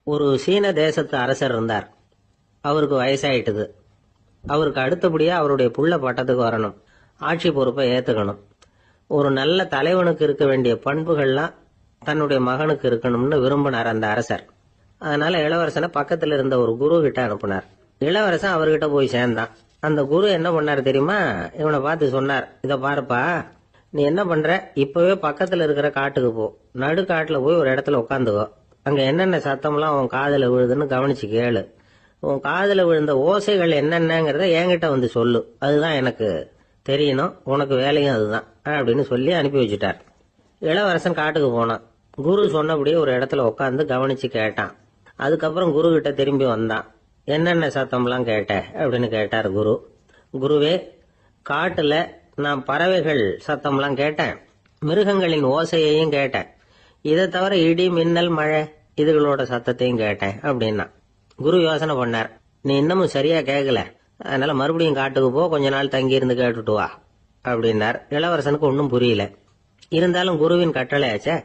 ஒரு சீன தேசத்து அரசர் இருந்தார். அவருக்கு வயசாயிட்டுது. அவருக்கு அடுத்தபடியா அவருடைய புள்ள பட்டத்துக்கு வரணும், ஆட்சி பொறுப்பை ஏத்துக்கணும். ஒரு நல்ல தலைவனுக்கு இருக்க வேண்டிய பண்புகள்லாம் தன்னுடைய மகனுக்கு இருக்கணும்னு விரும்பினார் அந்த அரசர். அதனால இளவரசனை பக்கத்துல இருந்த ஒரு குரு கிட்ட அனுப்புனார். இளவரசன் அவர்கிட்ட போய் சேர்ந்தான். அந்த குரு என்ன பண்ணார் தெரியுமா? இவனை பார்த்து சொன்னார், இத பாருப்பா, நீ என்ன பண்ற, இப்பவே பக்கத்துல இருக்கிற காட்டுக்கு போ, நடுக்காட்டுல போய் ஒரு இடத்துல உட்காந்துக்கோ. அங்க என்னென்ன சத்தம்லாம் உன் காதுல விழுதுன்னு கவனிச்சு கேளு. உன் காதுல விழுந்த ஓசைகள் என்னென்னங்கிறத என்கிட்ட வந்து சொல்லு, அதுதான் எனக்கு தெரியணும், உனக்கு வேலையும் அதுதான் அப்படின்னு சொல்லி அனுப்பி வச்சுட்டார். இளவரசன் காட்டுக்கு போனான். குரு சொன்னபடியே ஒரு இடத்துல உட்காந்து கவனிச்சு கேட்டான். அதுக்கப்புறம் குரு கிட்ட திரும்பி வந்தான். என்னென்ன சத்தம்லாம் கேட்ட அப்படின்னு கேட்டார் குரு. குருவே, காட்டுல நான் பறவைகள் சத்தம்லாம் கேட்டேன், மிருகங்களின் ஓசையையும் கேட்டேன், இதை தவிர இடி மின்னல் மழை இதுகளோட சத்தத்தையும் கேட்டேன் அப்படின்னா. குரு யோசனை பண்ணார், நீ இன்னமும் சரியா கேட்கல, அதனால மறுபடியும் காட்டுக்கு போ, கொஞ்ச நாள் தங்கி இருந்து கேட்டுட்டு வா அப்படின்னார். இளவரசனுக்கு ஒன்றும் புரியல. இருந்தாலும் குருவின் கட்டளையாச்சே,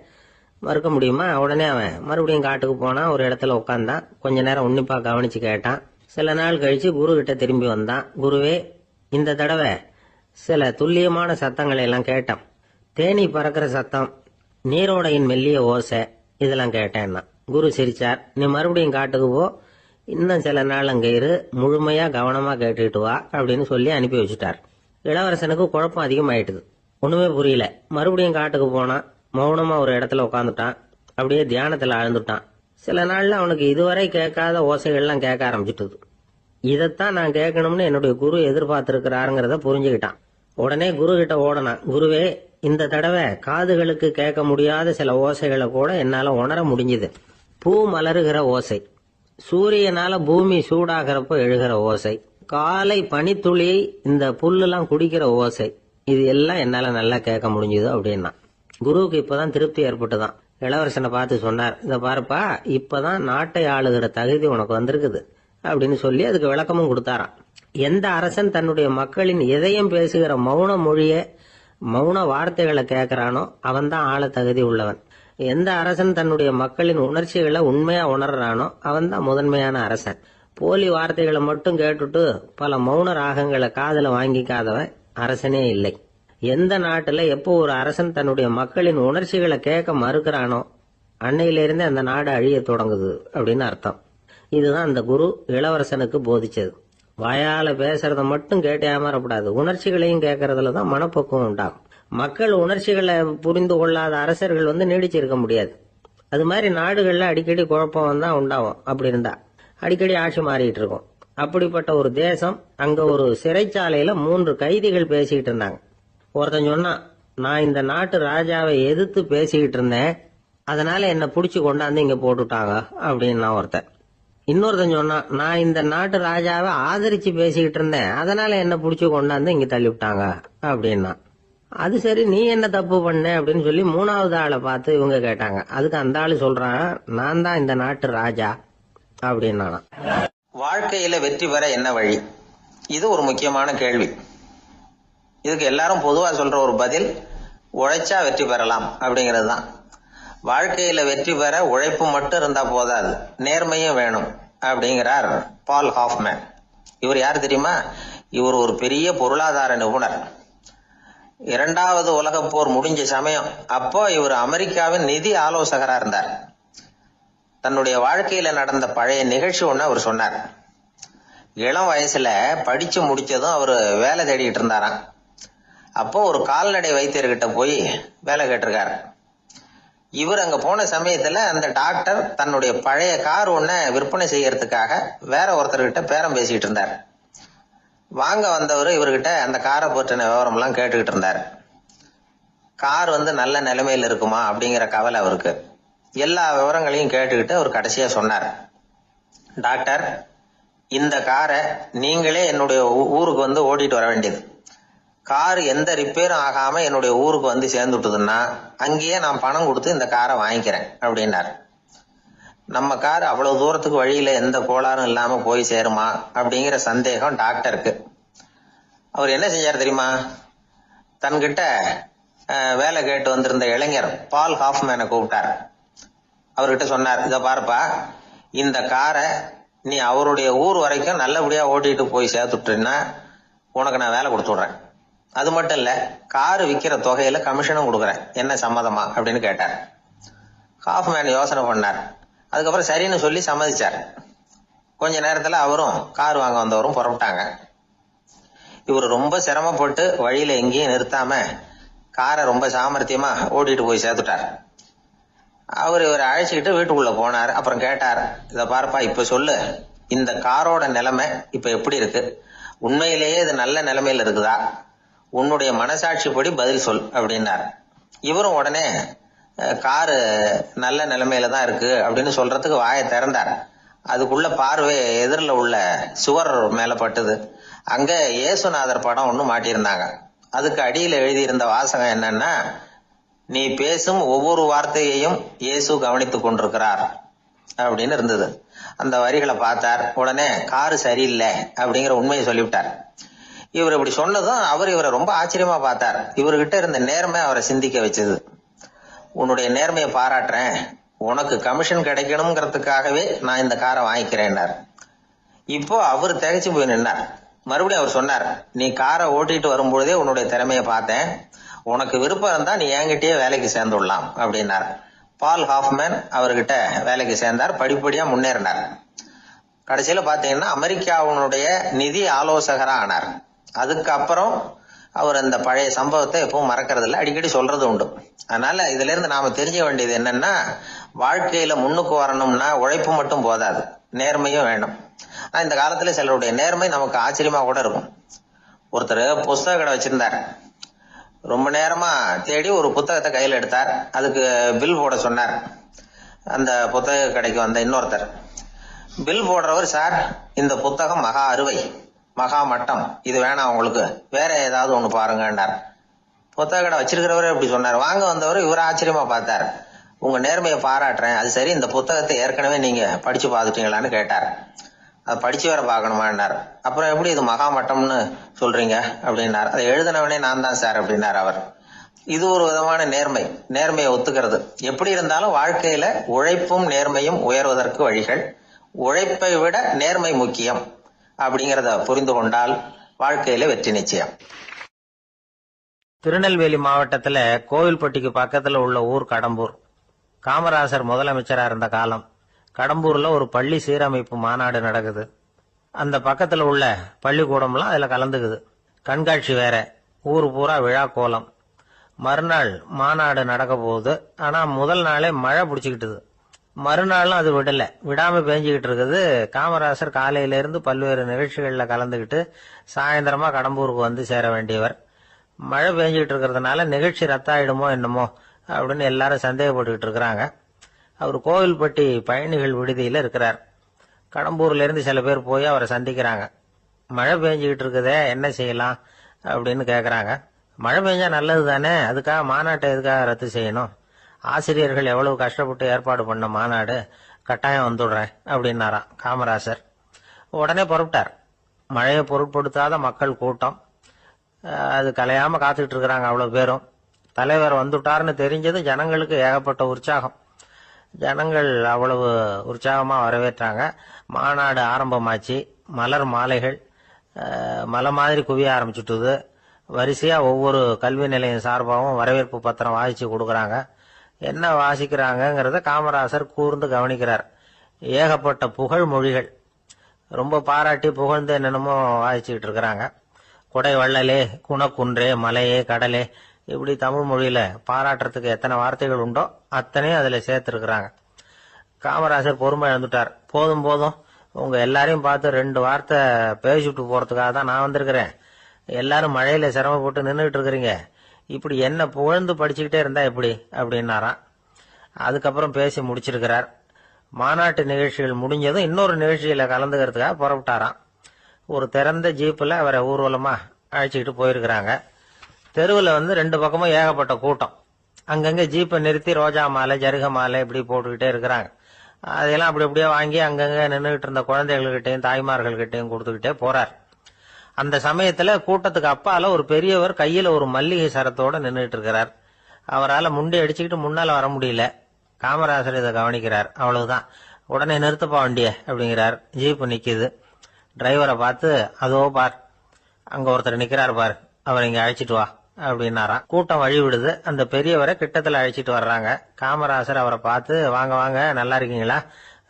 மறுக்க முடியுமா? உடனே அவன் மறுபடியும் காட்டுக்கு போனான். ஒரு இடத்துல உட்காந்தான். கொஞ்ச நேரம் உன்னிப்பா கவனிச்சு கேட்டான். சில நாள் கழிச்சு குரு கிட்ட திரும்பி வந்தான். குருவே, இந்த தடவை சில துல்லியமான சத்தங்களை எல்லாம் கேட்டான். தேனி பறக்கிற சத்தம், நீரோடையின் மெல்லிய ஓசை, இதெல்லாம் கேட்டேன்னா. குரு சிரிச்சார். நீ மறுபடியும் காட்டுக்கு போ, இன்னும் சில நாள் அங்க இரு, முழுமையா கவனமா கேட்டுட்டு வா அப்படின்னு சொல்லி அனுப்பி வச்சுட்டார். இளவரசனுக்கு குழப்பம் அதிகமாயிட்டுது. ஒண்ணுமே புரியல. மறுபடியும் காட்டுக்கு போனான். மௌனமா ஒரு இடத்துல உட்காந்துட்டான். அப்படியே தியானத்துல ஆழ்ந்துட்டான். சில நாள்ல அவனுக்கு இதுவரை கேட்காத ஓசைகள்லாம் கேட்க ஆரம்பிச்சுட்டுது. இதைத்தான் நான் கேட்கணும்னு என்னுடைய குரு எதிர்பார்த்திருக்கிறாருங்கிறத புரிஞ்சுக்கிட்டான். உடனே குரு கிட்ட ஓடனான். குருவே, இந்த தடவை காதுகளுக்கு கேட்க முடியாத சில ஓசைகளை கூட என்னால உணர முடிஞ்சுது. பூ மலருகிற ஓசை, சூரியனால பூமி சூடாகிறப்ப எழுகிற ஓசை, காலை பனித்துளியை இந்த புல்லுலாம் குடிக்கிற ஓசை, இது எல்லாம் என்னால நல்லா கேட்க முடிஞ்சுது அப்படின்னா. குருவுக்கு இப்பதான் திருப்தி ஏற்பட்டுதான். இளவரசனை பார்த்து சொன்னார், இத பாருப்பா, இப்பதான் நாட்டை ஆளுகிற தகுதி உனக்கு வந்திருக்குது அப்படின்னு சொல்லி அதுக்கு விளக்கமும் கொடுத்தாராம். எந்த அரசன் தன்னுடைய மக்களின் எதையும் பேசுகிற மௌன மொழிய, மௌன வார்த்தைகளை கேட்கிறானோ அவன் தான் ஆள தகுதி உள்ளவன். எந்த அரசன் தன்னுடைய மக்களின் உணர்ச்சிகளை உண்மையா உணர்றானோ அவன் தான் முதன்மையான அரசன். போலி வார்த்தைகளை மட்டும் கேட்டுட்டு பல மௌன ராகங்களை காதுல வாங்கிக்காதவன் அரசனே இல்லை. எந்த நாட்டுல எப்போ ஒரு அரசன் தன்னுடைய மக்களின் உணர்ச்சிகளை கேட்க மறுக்கிறானோ அன்னையிலிருந்து அந்த நாடு அழிய தொடங்குது அப்படின்னு அர்த்தம். இதுதான் அந்த குரு இளவரசனுக்கு போதிச்சது. வாயால பேசுறத மட்டும் கேட்டு ஏமாறப்படாது, உணர்ச்சிகளையும் கேட்கறதுலதான் மனப்பக்குவம் உண்டாகும். மக்கள் உணர்ச்சிகளை புரிந்து கொள்ளாத அரசர்கள் நீடிச்சிருக்க முடியாது. அது மாதிரி நாடுகள்ல அடிக்கடி குழப்பம் தான் உண்டாகும். அப்படி இருந்தா அடிக்கடி ஆட்சி மாறிட்டு இருக்கும். அப்படிப்பட்ட ஒரு தேசம், அங்க ஒரு சிறைச்சாலையில 3 கைதிகள் பேசிக்கிட்டு இருந்தாங்க. ஒருத்தன் சொன்னான், நான் இந்த நாட்டு ராஜாவை எதிர்த்து பேசிக்கிட்டு இருந்தேன், அதனால என்ன புடிச்சு கொண்டாந்து இங்க போட்டுட்டாங்க அப்படின்னா ஒருத்தன். இன்னொருத்தன் சொன்னான், நான் இந்த நாட்டு ராஜாவை ஆதரிச்சு பேசிக்கிட்டு இருந்தேன், அதனால என்ன புடிச்சு கொண்டாந்து இங்க தள்ளி விட்டாங்க அப்படின்னா. அது சரி, நீ என்ன தப்பு பண்ண அப்படின்னு சொல்லி 3வது ஆளை பார்த்து இவங்க கேட்டாங்க. அதுக்கு அந்த ஆளு சொல்றான், நான் தான் இந்த நாட்டு ராஜா அப்படின்னா. வாழ்க்கையில வெற்றி பெற என்ன வழி? இது ஒரு முக்கியமான கேள்வி. இதுக்கு எல்லாரும் பொதுவா சொல்ற ஒரு பதில், உழைச்சா வெற்றி பெறலாம் அப்படிங்கிறது தான். வாழ்க்கையில வெற்றி பெற உழைப்பு மட்டும் இருந்தா போதாது, நேர்மையும் வேணும் அப்படிங்கிறார் பால் ஹாஃப்மேன். இவர் யார் தெரியுமா? இவர் ஒரு பெரிய பொருளாதார நிபுணர். 2வது உலகப் போர் முடிஞ்ச சமயம் அப்போ இவர் அமெரிக்காவின் நிதி ஆலோசகரா இருந்தார். தன்னுடைய வாழ்க்கையில நடந்த பழைய நிகழ்ச்சி ஒண்ணு அவர் சொன்னார். இளம் வயசுல படிச்சு முடிச்சதும் அவர் வேலை தேடிட்டு இருந்தாராம். அப்போ ஒரு கால்நடை வைத்தியர்கிட்ட போய் வேலை கேட்டிருக்காரு. இவர் அங்க போன சமயத்துல அந்த டாக்டர் தன்னுடைய பழைய கார் ஒன்ன விற்பனை செய்யறதுக்காக வேற ஒருத்தர்கிட்ட பேரம் பேசிட்டு இருந்தார். வாங்க வந்தவர் இவர்கிட்ட அந்த காரை பற்றின விவரம் எல்லாம் கேட்டுக்கிட்டு இருந்தார். கார் நல்ல நிலைமையில இருக்குமா அப்படிங்கிற கவலை அவருக்கு. எல்லா விவரங்களையும் கேட்டுக்கிட்டு அவர் கடைசியா சொன்னார், டாக்டர், இந்த காரை நீங்களே என்னுடைய ஊருக்கு ஓட்டிட்டு வர வேண்டியது. கார் எந்த ரிப்பேரும் ஆகாம என்னுடைய ஊருக்கு சேர்ந்துட்டுதுன்னா அங்கேயே நான் பணம் கொடுத்து இந்த காரை வாங்கிக்கிறேன் அப்படின்னார். நம்ம கார் அவ்வளவு தூரத்துக்கு வழியில எந்த கோளாறும் இல்லாம போய் சேருமா அப்படிங்கிற சந்தேகம் டாக்டருக்கு. அவர் என்ன செஞ்சார் தெரியுமா? தன்கிட்ட வேலை கேட்டு வந்திருந்த இளைஞர் பால் ஹாஃப்மேனை கூப்பிட்டார். அவர்கிட்ட சொன்னார், இத பாருப்பா, இந்த காரை நீ அவருடைய ஊர் வரைக்கும் நல்லபடியா ஓட்டிட்டு போய் சேர்த்துட்டீன்னா உனக்கு நான் வேலை கொடுத்து விடுறேன். அது மட்டும் இல்ல, காரு விற்கிற தொகையில கமிஷனும் கொடுக்குறேன், என்ன சம்மதமா அப்படின்னு கேட்டார். ஹாஃப்மேன் யோசனை பண்ணார். அதுக்கப்புறம் சரின்னு சொல்லி சம்மதிச்சார். கொஞ்ச நேரத்துல அவரும் கார் வாங்க வந்தவரும் புறப்பட்டாங்க. இவர் ரொம்ப சிரமப்பட்டு வழியில எங்கேயும் நிறுத்தாம காரை ரொம்ப சாமர்த்தியமா ஓட்டிட்டு போய் சேர்த்துட்டார். இவரை அழைச்சிக்கிட்டு வீட்டுக்குள்ள போனார். அப்புறம் கேட்டார், இத பாருப்பா, இப்ப சொல்லு, இந்த காரோட நிலைமை இப்ப எப்படி இருக்கு? உண்மையிலேயே இது நல்ல நிலைமையில இருக்குதா? உன்னுடைய மனசாட்சிப்படி பதில் சொல் அப்படின்னார். இவரும் உடனே காரு நல்ல நிலைமையில தான் இருக்கு அப்படின்னு சொல்றதுக்கு வாயை திறந்தார். அதுக்குள்ள பார்வை எதிரில் உள்ள சுவர் மேல பட்டுது. அங்க இயேசுநாதர் படம் ஒண்ணு மாட்டியிருந்தாங்க. அதுக்கு அடியில எழுதியிருந்த வாசகம் என்னன்னா, நீ பேசும் ஒவ்வொரு வார்த்தையையும் இயேசு கவனித்துக் கொண்டிருக்கிறார் அப்படின்னு இருந்தது. அந்த வரிகளை பார்த்தார். உடனே காரு சரியில்லை அப்படிங்கிற உண்மையை சொல்லிவிட்டார். இவர் இப்படி சொன்னதும் இவரை ரொம்ப ஆச்சரியமா பார்த்தார். இவர்கிட்ட இருந்த நேர்மை அவரை சிந்திக்க வச்சது. உன்னுடைய நேர்மையை பாராட்டுறேன், உனக்கு கமிஷன் கிடைக்கணுங்கிறதுக்காகவே நான் இந்த காரை வாங்கிக்கிறேன்னார். இப்போ அவர் திகைச்சு போய் நின்னார். மறுபடியும் அவர் சொன்னார், நீ காரை ஓட்டிட்டு வரும்பொழுதே உன்னுடைய திறமையை பார்த்தேன், உனக்கு விருப்பம் இருந்தா நீ என்கிட்டயே வேலைக்கு சேர்ந்துடலாம் அப்படின்னார். பால் ஹாஃப்மேன் அவர்கிட்ட வேலைக்கு சேர்ந்தார். படிப்படியா முன்னேறினார். கடைசியில பாத்தீங்கன்னா அமெரிக்காவுடைய நிதி ஆலோசகரா ஆனார். அதுக்கப்புறம் அவர் அந்த பழைய சம்பவத்தை எப்பவும் மறக்கிறது இல்லை, அடிக்கடி சொல்றது உண்டு. அதனால இதுல இருந்து நாம தெரிஞ்சுக்க வேண்டியது என்னன்னா, வாழ்க்கையில முன்னுக்கு வரணும்னா உழைப்பு மட்டும் போதாது, நேர்மையும் வேணும். இந்த காலத்துல சிலருடைய நேர்மை நமக்கு ஆச்சரியமா கூட இருக்கும். ஒருத்தர் புஸ்தக கடை வச்சிருந்தார். ரொம்ப நேரமா தேடி ஒரு புத்தகத்தை கையில் எடுத்தார். அதுக்கு பில் போட சொன்னார். அந்த புத்தக கடைக்கு வந்த இன்னொருத்தர் பில் போடுறவர், சார் இந்த புத்தகம் மகா அறுவை, மகா மட்டம், இது வேணாம், உங்களுக்கு வேற ஏதாவது ஒண்ணு பாருங்கன்னார். புத்தக கடை வச்சிருக்கிறவரே இப்படி சொன்னார். வாங்க வந்தவர் இவர் ஆச்சரியமா பார்த்தார். உங்க நேர்மையை பாராட்டுறேன், அது சரி, இந்த புத்தகத்தை ஏற்கனவே நீங்க படிச்சு பார்த்துட்டீங்களான்னு கேட்டார். அதை படிச்சு வேற பார்க்கணுமான்னார். அப்புறம் எப்படி இது மகா மட்டம்னு சொல்றீங்க அப்படின்னார். அதை எழுதினவனே நான் தான் சார் அப்படின்னார் அவர். இது ஒரு விதமான நேர்மை, நேர்மையை ஒத்துக்கிறது. எப்படி இருந்தாலும் வாழ்க்கையில உழைப்பும் நேர்மையும் உயர்வதற்கு வழிகள். உழைப்பை விட நேர்மை முக்கியம் அப்படிங்கறத புரிந்து கொண்டால் வாழ்க்கையில வெற்றி நிச்சயம். திருநெல்வேலி மாவட்டத்துல கோவில்பட்டிக்கு பக்கத்துல உள்ள ஊர் கடம்பூர். காமராசர் முதலமைச்சரா இருந்த காலம். கடம்பூர்ல ஒரு பள்ளி சீரமைப்பு மாநாடு நடக்குது. அந்த பக்கத்துல உள்ள பள்ளிக்கூடம்லாம் அதுல கலந்துக்குது. கண்காட்சி வேற, ஊர் பூரா விழா கோலம். மறுநாள் மாநாடு நடக்க போகுது. ஆனா முதல் நாளே மழை பிடிச்சிக்கிட்டுது. மறுநாளும் அது விடாம பேஞ்சுக்கிட்டு இருக்குது. காமராசர் காலையில இருந்து பல்வேறு நிகழ்ச்சிகள்ல கலந்துகிட்டு சாயந்தரமா கடம்பூருக்கு வந்து சேர வேண்டியவர். மழை பெஞ்சுக்கிட்டு இருக்கிறதுனால நிகழ்ச்சி ரத்தாயிடுமோ என்னமோ அப்படின்னு எல்லாரும் சந்தேகப்பட்டுக்கிட்டு இருக்கிறாங்க. அவர் கோவில்பட்டி பயணிகள் விடுதியில இருக்கிறார். கடம்பூர்ல இருந்து சில பேர் போய் அவரை சந்திக்கிறாங்க. மழை பெஞ்சுக்கிட்டு இருக்குதே, என்ன செய்யலாம் அப்படின்னு கேக்குறாங்க. மழை பெஞ்சா நல்லது தானே, அதுக்காக மாநாட்டை எதுக்காக ரத்து செய்யணும்? ஆசிரியர்கள் எவ்வளவு கஷ்டப்பட்டு ஏற்பாடு பண்ண மாநாடு, கட்டாயம் வந்துடுறேன் அப்படின்னாராம் காமராசர். உடனே புறப்பட்டார். மழையை பொருட்படுத்தாத மக்கள் கூட்டம். அது கலையாம காத்துக்கிட்டு இருக்கிறாங்க அவ்வளவு பேரும். தலைவர் வந்துட்டார்னு தெரிஞ்சது ஜனங்களுக்கு ஏகப்பட்ட உற்சாகம். ஜனங்கள் அவ்வளவு உற்சாகமா வரவேற்றாங்க. மாநாடு ஆரம்பமாச்சு. மலர் மாலைகள் மலை மாதிரி குவிய ஆரம்பிச்சுட்டுது. வரிசையா ஒவ்வொரு கல்வி நிலையம் சார்பாகவும் வரவேற்பு பத்திரம் வாசிச்சு கொடுக்கறாங்க. என்ன வாசிக்கிறாங்கிறத காமராசர் கூர்ந்து கவனிக்கிறார். ஏகப்பட்ட புகழ் மொழிகள், ரொம்ப பாராட்டி புகழ்ந்து என்னென்னமோ வாசிச்சுக்கிட்டு இருக்கிறாங்க. கொடை வள்ளலே, குணக்குன்றே, மலையே, கடலே, இப்படி தமிழ் மொழியில பாராட்டுறதுக்கு எத்தனை வார்த்தைகள் உண்டோ அத்தனையும் அதுல சேர்த்திருக்கிறாங்க. காமராசர் பொறுமை இழந்துட்டார். போதும் போதும், உங்க எல்லாரையும் பார்த்து 2 வார்த்தை பேசிட்டு போறதுக்காக தான் நான் வந்திருக்கிறேன். எல்லாரும் மழையில சிரமப்பட்டு நின்றுட்டு இருக்கிறீங்க, இப்படி என்ன புகழ்ந்து படிச்சுக்கிட்டே இருந்தா எப்படி அப்படின்னாராம். அதுக்கப்புறம் பேசி முடிச்சிருக்கிறார். மாநாட்டு நிகழ்ச்சிகள் முடிஞ்சதும் இன்னொரு நிகழ்ச்சியில கலந்துக்கிறதுக்காக புறப்பட்டாராம். ஒரு திறந்த ஜீப்ல அவரை ஊர்வலமா அழைச்சிக்கிட்டு போயிருக்கிறாங்க. தெருவில் 2 பக்கமும் ஏகப்பட்ட கூட்டம். அங்கங்க ஜீப்பை நிறுத்தி ரோஜா மாலை, ஜருக மாலை இப்படி போட்டுக்கிட்டே இருக்கிறாங்க. அதெல்லாம் அப்படி அப்படியே வாங்கி அங்கங்க நின்றுகிட்டு இருந்த குழந்தைகள்கிட்டையும் தாய்மார்கள்கிட்டையும் கொடுத்துக்கிட்டே போறார். அந்த சமயத்துல கூட்டத்துக்கு அப்பால ஒரு பெரியவர் கையில ஒரு மல்லிகை சரத்தோட நின்றுட்டு இருக்கிறார். அவரால் முண்டி அடிச்சுக்கிட்டு முன்னால வர முடியல. காமராசர் இதை கவனிக்கிறார். அவ்வளவுதான், உடனே நிறுத்தப்பா வண்டிய அப்படிங்கிறார். ஜீப்பு நிக்குது. டிரைவரை பார்த்து, அதோ பார், அங்க ஒருத்தர் நிக்கிறார் பார், அவர் இங்க அழைச்சிட்டு வா அப்படின்னாராம். கூட்டம் வழி விடுது. அந்த பெரியவரை கிட்டத்துல அழைச்சிட்டு வர்றாங்க. காமராசர் அவரை பார்த்து, வாங்க வாங்க, நல்லா இருக்கீங்களா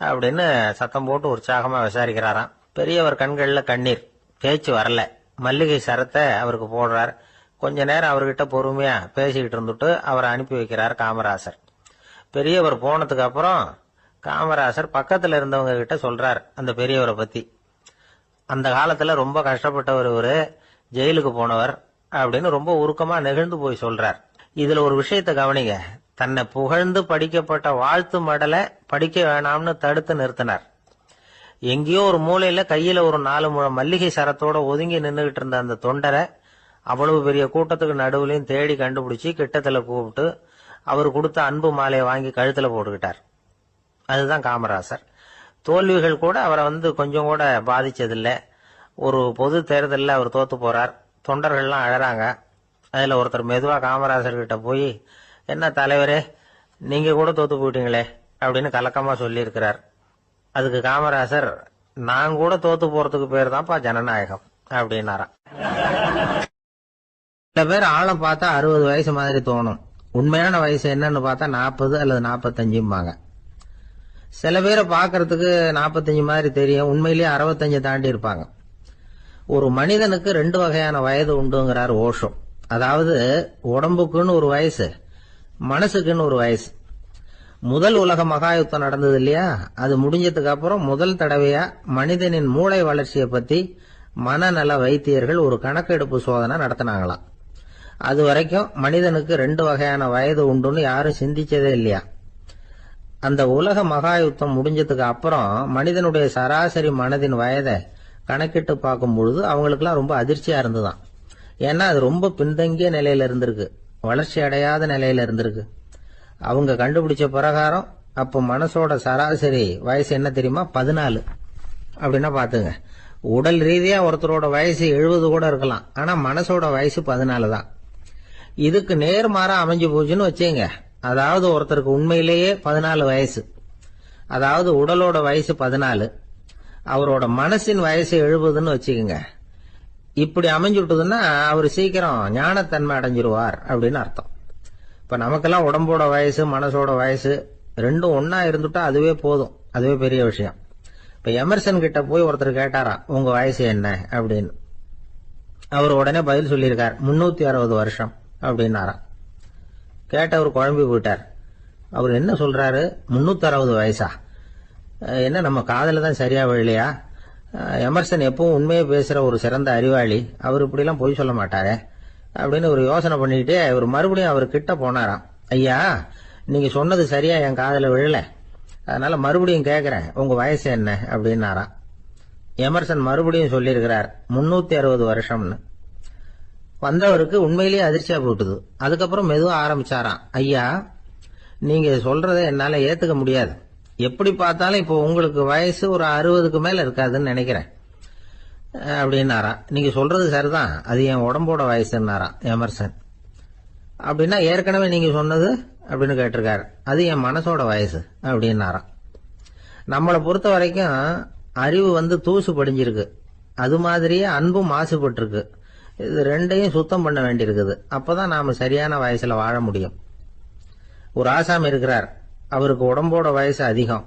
அப்படின்னு சத்தம் போட்டு உற்சாகமா விசாரிக்கிறாராம். பெரியவர் கண்கள்ல கண்ணீர், பேச்சு வரல. மல்லிகை சரத்தை அவருக்கு போடுறார். கொஞ்ச நேரம் அவர்கிட்ட பொறுமையா பேசிக்கிட்டு இருந்துட்டு அவரை அனுப்பி வைக்கிறார் காமராசர். பெரியவர் போனதுக்கு அப்புறம் காமராசர் பக்கத்துல இருந்தவங்க கிட்ட சொல்றார் அந்த பெரியவரை பத்தி. அந்த காலத்துல ரொம்ப கஷ்டப்பட்டவர் இவரு, ஜெயிலுக்கு போனவர் அப்படின்னு ரொம்ப உருக்கமா நெகிழ்ந்து போய் சொல்றார். இதுல ஒரு விஷயத்த கவனிங்க. தன்னை புகழ்ந்து படிக்கப்பட்ட வாழ்த்து மடலை படிக்க வேணாம்னு தடுத்து நிறுத்தினார். எங்கேயோ ஒரு மூலையில கையில ஒரு 4 முழம் மல்லிகை சரத்தோட ஒதுங்கி நின்றுகிட்டு இருந்த அந்த தொண்டரை அவ்வளவு பெரிய கூட்டத்துக்கு நடுவுலையும் தேடி கண்டுபிடிச்சு கிட்டத்துல கூப்பிட்டு அவர் கொடுத்த அன்பு மாலையை வாங்கி கழுத்துல போட்டுக்கிட்டார். அதுதான் காமராசர். தோல்விகள் கூட அவரை கொஞ்சம் கூட பாதிச்சதில்லை. ஒரு பொது தேர்தலில் அவர் தோத்து போறார். தொண்டர்கள்லாம் அழறாங்க. அதுல ஒருத்தர் மெதுவா காமராசர் கிட்ட போய், என்ன தலைவரே, நீங்க கூட தோத்து போயிட்டீங்களே அப்படின்னு கலக்கமா சொல்லி இருக்கிறார். அதுக்கு காமராசர், நான் கூட தோத்து போறதுக்கு பேர் தான்ப்பா ஜனநாயகம் அப்படின்னாராம். சில பேர் ஆளை பார்த்தா 60 வயசு மாதிரி தோணும். உண்மையான வயசு என்னன்னு பார்த்தா 40 அல்லது 45 சில பேரை பாக்கிறதுக்கு 45 மாதிரி தெரியும், உண்மையிலேயே 65 தாண்டி இருப்பாங்க. ஒரு மனிதனுக்கு 2 வகையான வயது உண்டுங்கிறார் ஓஷோ. அதாவது உடம்புக்குன்னு ஒரு வயசு, மனசுக்குன்னு ஒரு வயசு. முதல் உலக மகாயுத்தம் நடந்தது இல்லையா, அது முடிஞ்சதுக்கு அப்புறம் முதல் தடவையா மனிதனின் மூளை வளர்ச்சியை பத்தி மனநல வைத்தியர்கள் ஒரு கணக்கெடுப்பு சோதனை நடத்தினாங்களாம். அது வரைக்கும் மனிதனுக்கு 2 வகையான வயது உண்டுன்னு யாரும் சிந்திச்சதே இல்லையா. அந்த உலக மகாயுத்தம் முடிஞ்சதுக்கு அப்புறம் மனிதனுடைய சராசரி மனதின் வயதை கணக்கிட்டு பார்க்கும் பொழுது அவங்களுக்குலாம் ரொம்ப அதிர்ச்சியா இருந்துதான். ஏன்னா அது ரொம்ப பின்தங்கிய நிலையில இருந்திருக்கு, வளர்ச்சி அடையாத நிலையில இருந்திருக்கு. அவங்க கண்டுபிடிச்ச பிரகாரம் அப்ப மனசோட சராசரி வயசு என்ன தெரியுமா, 14. அப்படின்னா பாத்துங்க, உடல் ரீதியா ஒருத்தரோட வயசு 70 கூட இருக்கலாம், ஆனா மனசோட வயசு 14 தான். இதுக்கு நேர்மாறா அமைஞ்சு போச்சுன்னு வச்சுங்க. அதாவது ஒருத்தருக்கு உண்மையிலேயே 14 வயசு, அதாவது உடலோட வயசு 14, அவரோட மனசின் வயசு 70ன்னு வச்சுக்கோங்க. இப்படி அமைஞ்சுட்டுதுன்னா அவர் சீக்கிரம் ஞானத்தன்மை அடைஞ்சிருவார் அப்படின்னு அர்த்தம். இப்ப நமக்கெல்லாம் உடம்போட வயசு மனசோட வயசு ரெண்டும் ஒன்னா இருந்துட்டா அதுவே போதும், அதுவே பெரிய விஷயம். இப்ப எமர்சன் கிட்ட போய் ஒருத்தர் கேட்டாராம், உங்க வயசு என்ன அப்படின்னு. அவர் உடனே பதில் சொல்லியிருக்கார், 360 வருஷம் அப்படின்னாராம். கேட்டவர் குழம்பி போயிட்டார். அவர் என்ன சொல்றாரு, 360 வயசா? என்ன நம்ம காதல தான் சரியா விழலையா? எமர்சன் எப்பவும் உண்மையை பேசுற ஒரு சிறந்த அறிவாளி, அவர் இப்படிலாம் பொய் சொல்ல மாட்டாரே அப்படின்னு ஒரு யோசனை பண்ணிக்கிட்டே இவர் மறுபடியும் அவர் கிட்ட போனாராம். ஐயா, நீங்க சொன்னது சரியா என் காதல விழல, அதனால மறுபடியும் கேட்கிறேன், உங்க வயசு என்ன அப்படின்னாராம். எமர்சன் மறுபடியும் சொல்லியிருக்கிறார், 360 வருஷம்னு. வந்தவருக்கு உண்மையிலேயே அதிர்ச்சியா போட்டுது. அதுக்கப்புறம் மெதுவா ஆரம்பிச்சாராம், ஐயா நீங்க சொல்றதை என்னால ஏத்துக்க முடியாது. எப்படி பார்த்தாலும் இப்போ உங்களுக்கு வயசு ஒரு 60க்கு மேல இருக்காதுன்னு நினைக்கிறேன் அப்படின்னாராம். நீங்க சொல்றது சரிதான், அது என் உடம்போட வயசுன்னாராம் எமர்சன். அப்படின்னா ஏற்கனவே நீங்க சொன்னது அப்படின்னு கேட்டிருக்காரு, அது என் மனசோட வயசு அப்படின்னாராம். நம்மளை பொறுத்த வரைக்கும் அறிவு தூசு படிஞ்சிருக்கு, அது மாதிரியே அன்பும் மாசுபட்டிருக்கு. இது ரெண்டையும் சுத்தம் பண்ண வேண்டியிருக்குது. அப்பதான் நாம சரியான வயசுல வாழ முடியும். ஒரு ஆசாமி இருக்கிறார், அவருக்கு உடம்போட வயசு அதிகம்,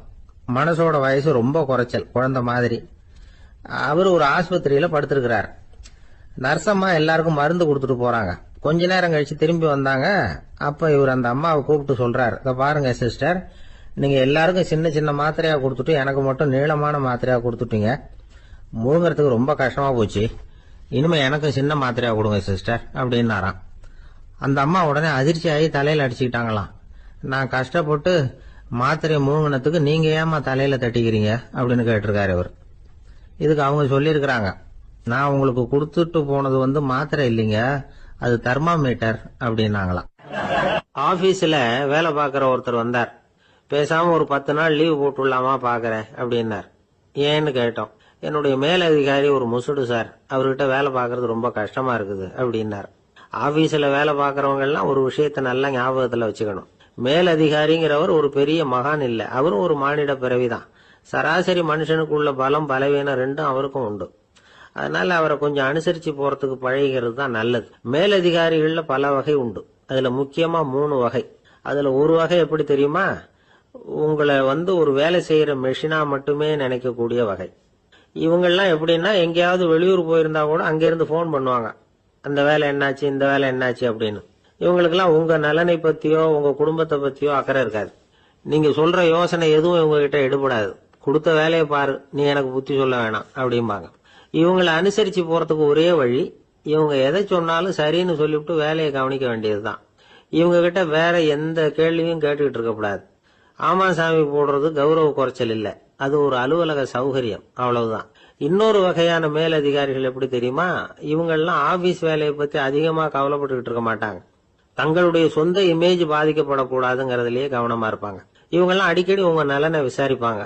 மனசோட வயசு ரொம்ப குறைச்சல், குழந்தை மாதிரி. அவர் ஒரு ஆஸ்பத்திரியில படுத்திருக்கிறார். நர்சம்மா எல்லாருக்கும் மருந்து கொடுத்துட்டு போறாங்க. கொஞ்ச நேரம் கழிச்சு திரும்பி வந்தாங்க. அப்ப இவர் அந்த அம்மாவை கூப்பிட்டு சொல்றார், இத பாருங்க சிஸ்டர், நீங்க எல்லாருக்கும் சின்ன சின்ன மாத்திரையா கொடுத்துட்டு எனக்கு மட்டும் நீளமான மாத்திரையா கொடுத்துட்டீங்க. முழுங்கறதுக்கு ரொம்ப கஷ்டமா போச்சு. இனிமே எனக்கும் சின்ன மாத்திரையா கொடுங்க சிஸ்டர் அப்படின்னாராம். அந்த அம்மா உடனே அதிர்ச்சி ஆகி தலையில அடிச்சுக்கிட்டாங்களாம். நான் கஷ்டப்பட்டு மாத்திரையை முழுங்கினத்துக்கு நீங்க ஏமா தலையில தட்டிக்கிறீங்க அப்படின்னு கேட்டிருக்காரு இவர். இதுக்கு அவங்க சொல்லியிருக்கிறாங்க, நான் உங்களுக்கு கொடுத்துட்டு போனது மாத்திரை இல்லைங்க, அது தெர்மாமீட்டர் அப்படின்னாங்களாம். ஆபீஸ்ல வேலை பார்க்கிற ஒருத்தர் வந்தார். பேசாம ஒரு 10 நாள் லீவு போட்டுடலாமா பாக்குறேன் அப்படின்னார். ஏன்னு கேட்டோம். என்னுடைய மேலதிகாரி ஒரு முசுடு சார், அவர்கிட்ட வேலை பார்க்கறது ரொம்ப கஷ்டமா இருக்குது அப்படின்னார். ஆபீஸ்ல வேலை பார்க்கறவங்க எல்லாம் ஒரு விஷயத்த நல்லா ஞாபகத்துல வச்சுக்கணும். மேலதிகாரிங்கிறவர் ஒரு பெரிய மகான் இல்ல, அவரும் ஒரு மானிட பிறவிதான். சராசரி மனுஷனுக்கு உள்ள பலம் பலவீனம் ரெண்டும் அவருக்கும் உண்டு. அதனால அவரை கொஞ்சம் அனுசரிச்சு போறதுக்கு பழகிறது தான் நல்லது. மேலதிகாரிகள்ல பல வகை உண்டு. அதுல முக்கியமா 3 வகை. அதுல ஒரு வகை எப்படி தெரியுமா? உங்களை ஒரு வேலை செய்யற மெஷினா மட்டுமே நினைக்கக்கூடிய வகை. இவங்கெல்லாம் எப்படின்னா, எங்கேயாவது வெளியூர் போயிருந்தா கூட அங்கிருந்து போன் பண்ணுவாங்க, அந்த வேலை என்னாச்சு, இந்த வேலை என்னாச்சு அப்படின்னு. இவங்களுக்கெல்லாம் உங்க நலனை பத்தியோ உங்க குடும்பத்தை பத்தியோ அக்கறை இருக்காது. நீங்க சொல்ற யோசனை எதுவும் இவங்க கிட்ட எடுபடாது. கொடுத்த வேலையை பாரு, நீ எனக்கு புத்தி சொல்ல வேணாம் அப்படிம்பாங்க. இவங்களை அனுசரிச்சு போறதுக்கு ஒரே வழி, இவங்க எதை சொன்னாலும் சரின்னு சொல்லிவிட்டு வேலையை கவனிக்க வேண்டியதுதான். இவங்க கிட்ட வேற எந்த கேள்வியும் கேட்டுக்கிட்டு இருக்கக்கூடாது. ஆமா சாமி போடுறது கௌரவ குறைச்சல் இல்ல, அது ஒரு அலுவலக சௌகரியம், அவ்வளவுதான். இன்னொரு வகையான மேலதிகாரிகள் எப்படி தெரியுமா? இவங்கெல்லாம் ஆபீஸ் வேலையை பத்தி அதிகமா கவலைப்பட்டுக்கிட்டு இருக்க மாட்டாங்க. தங்களுடைய சொந்த இமேஜ் பாதிக்கப்படக்கூடாதுங்கிறதுலயே கவனமா இருப்பாங்க. இவங்கெல்லாம் அடிக்கடி உங்க நலனை விசாரிப்பாங்க.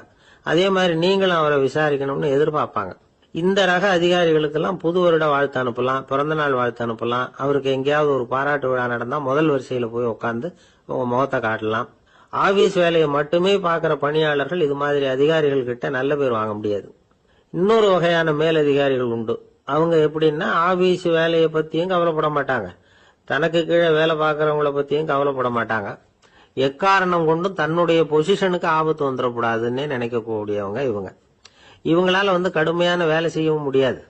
அதே மாதிரி நீங்களும் அவரை விசாரிக்கணும்னு எதிர்பார்ப்பாங்க. இந்த ரக அதிகாரிகளுக்கெல்லாம் புது வருட வாழ்த்து அனுப்பலாம், பிறந்த நாள் வாழ்த்து அனுப்பலாம். அவருக்கு எங்கேயாவது ஒரு பாராட்டு விழா நடந்தா முதல் வரிசையில போய் உட்காந்து உங்க முகத்தை காட்டலாம். ஆபீஸ் வேலையை மட்டுமே பாக்குற பணியாளர்கள் இது மாதிரி அதிகாரிகள் கிட்ட நல்ல பேர் வாங்க முடியாது. இன்னொரு வகையான மேலதிகாரிகள் உண்டு. அவங்க எப்படின்னா, ஆபீஸ் வேலையை பத்தியும் கவலைப்பட மாட்டாங்க, தனக்கு கீழே வேலை பார்க்கறவங்கள பத்தியும் கவலைப்பட மாட்டாங்க. எக்காரணம் கொண்டும் தன்னுடைய பொசிஷனுக்கு ஆபத்து வந்துடக்கூடாதுன்னு நினைக்கக்கூடியவங்க இவங்க. இவங்களால கடுமையான வேலை செய்யவும் முடியாது,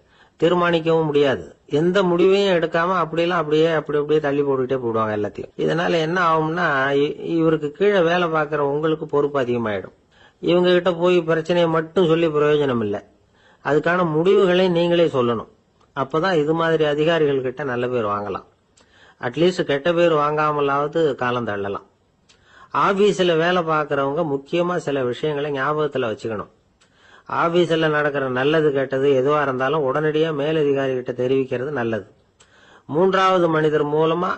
தீர்மானிக்கவும் முடியாது. எந்த முடிவையும் எடுக்காம அப்படியே தள்ளி போட்டுக்கிட்டே போடுவாங்க எல்லாத்தையும். இதனால என்ன ஆகும்னா, இவருக்கு கீழே வேலை பார்க்கற உங்களுக்கு பொறுப்பு அதிகமாயிடும். இவங்க கிட்ட போய் பிரச்சனையை மட்டும் சொல்லி பிரயோஜனம் இல்லை, அதுக்கான முடிவுகளை நீங்களே சொல்லணும். அப்பதான் இது மாதிரி அதிகாரிகள் கிட்ட நல்ல பேர் வாங்கலாம். அட்லீஸ்ட் கெட்ட பேர் வாங்காமலாவது காலம் தள்ளலாம். ஆபீஸ்ல வேலை பார்க்கறவங்க முக்கியமா சில விஷயங்களை ஞாபகத்துல வச்சுக்கணும். ஆபீஸ்ல நடக்கிற நல்லது கெட்டது எதுவா இருந்தாலும் உடனடியா மேலதிகாரி கிட்ட தெரிவிக்கிறது நல்லது. 3வது மனிதர் மூலமா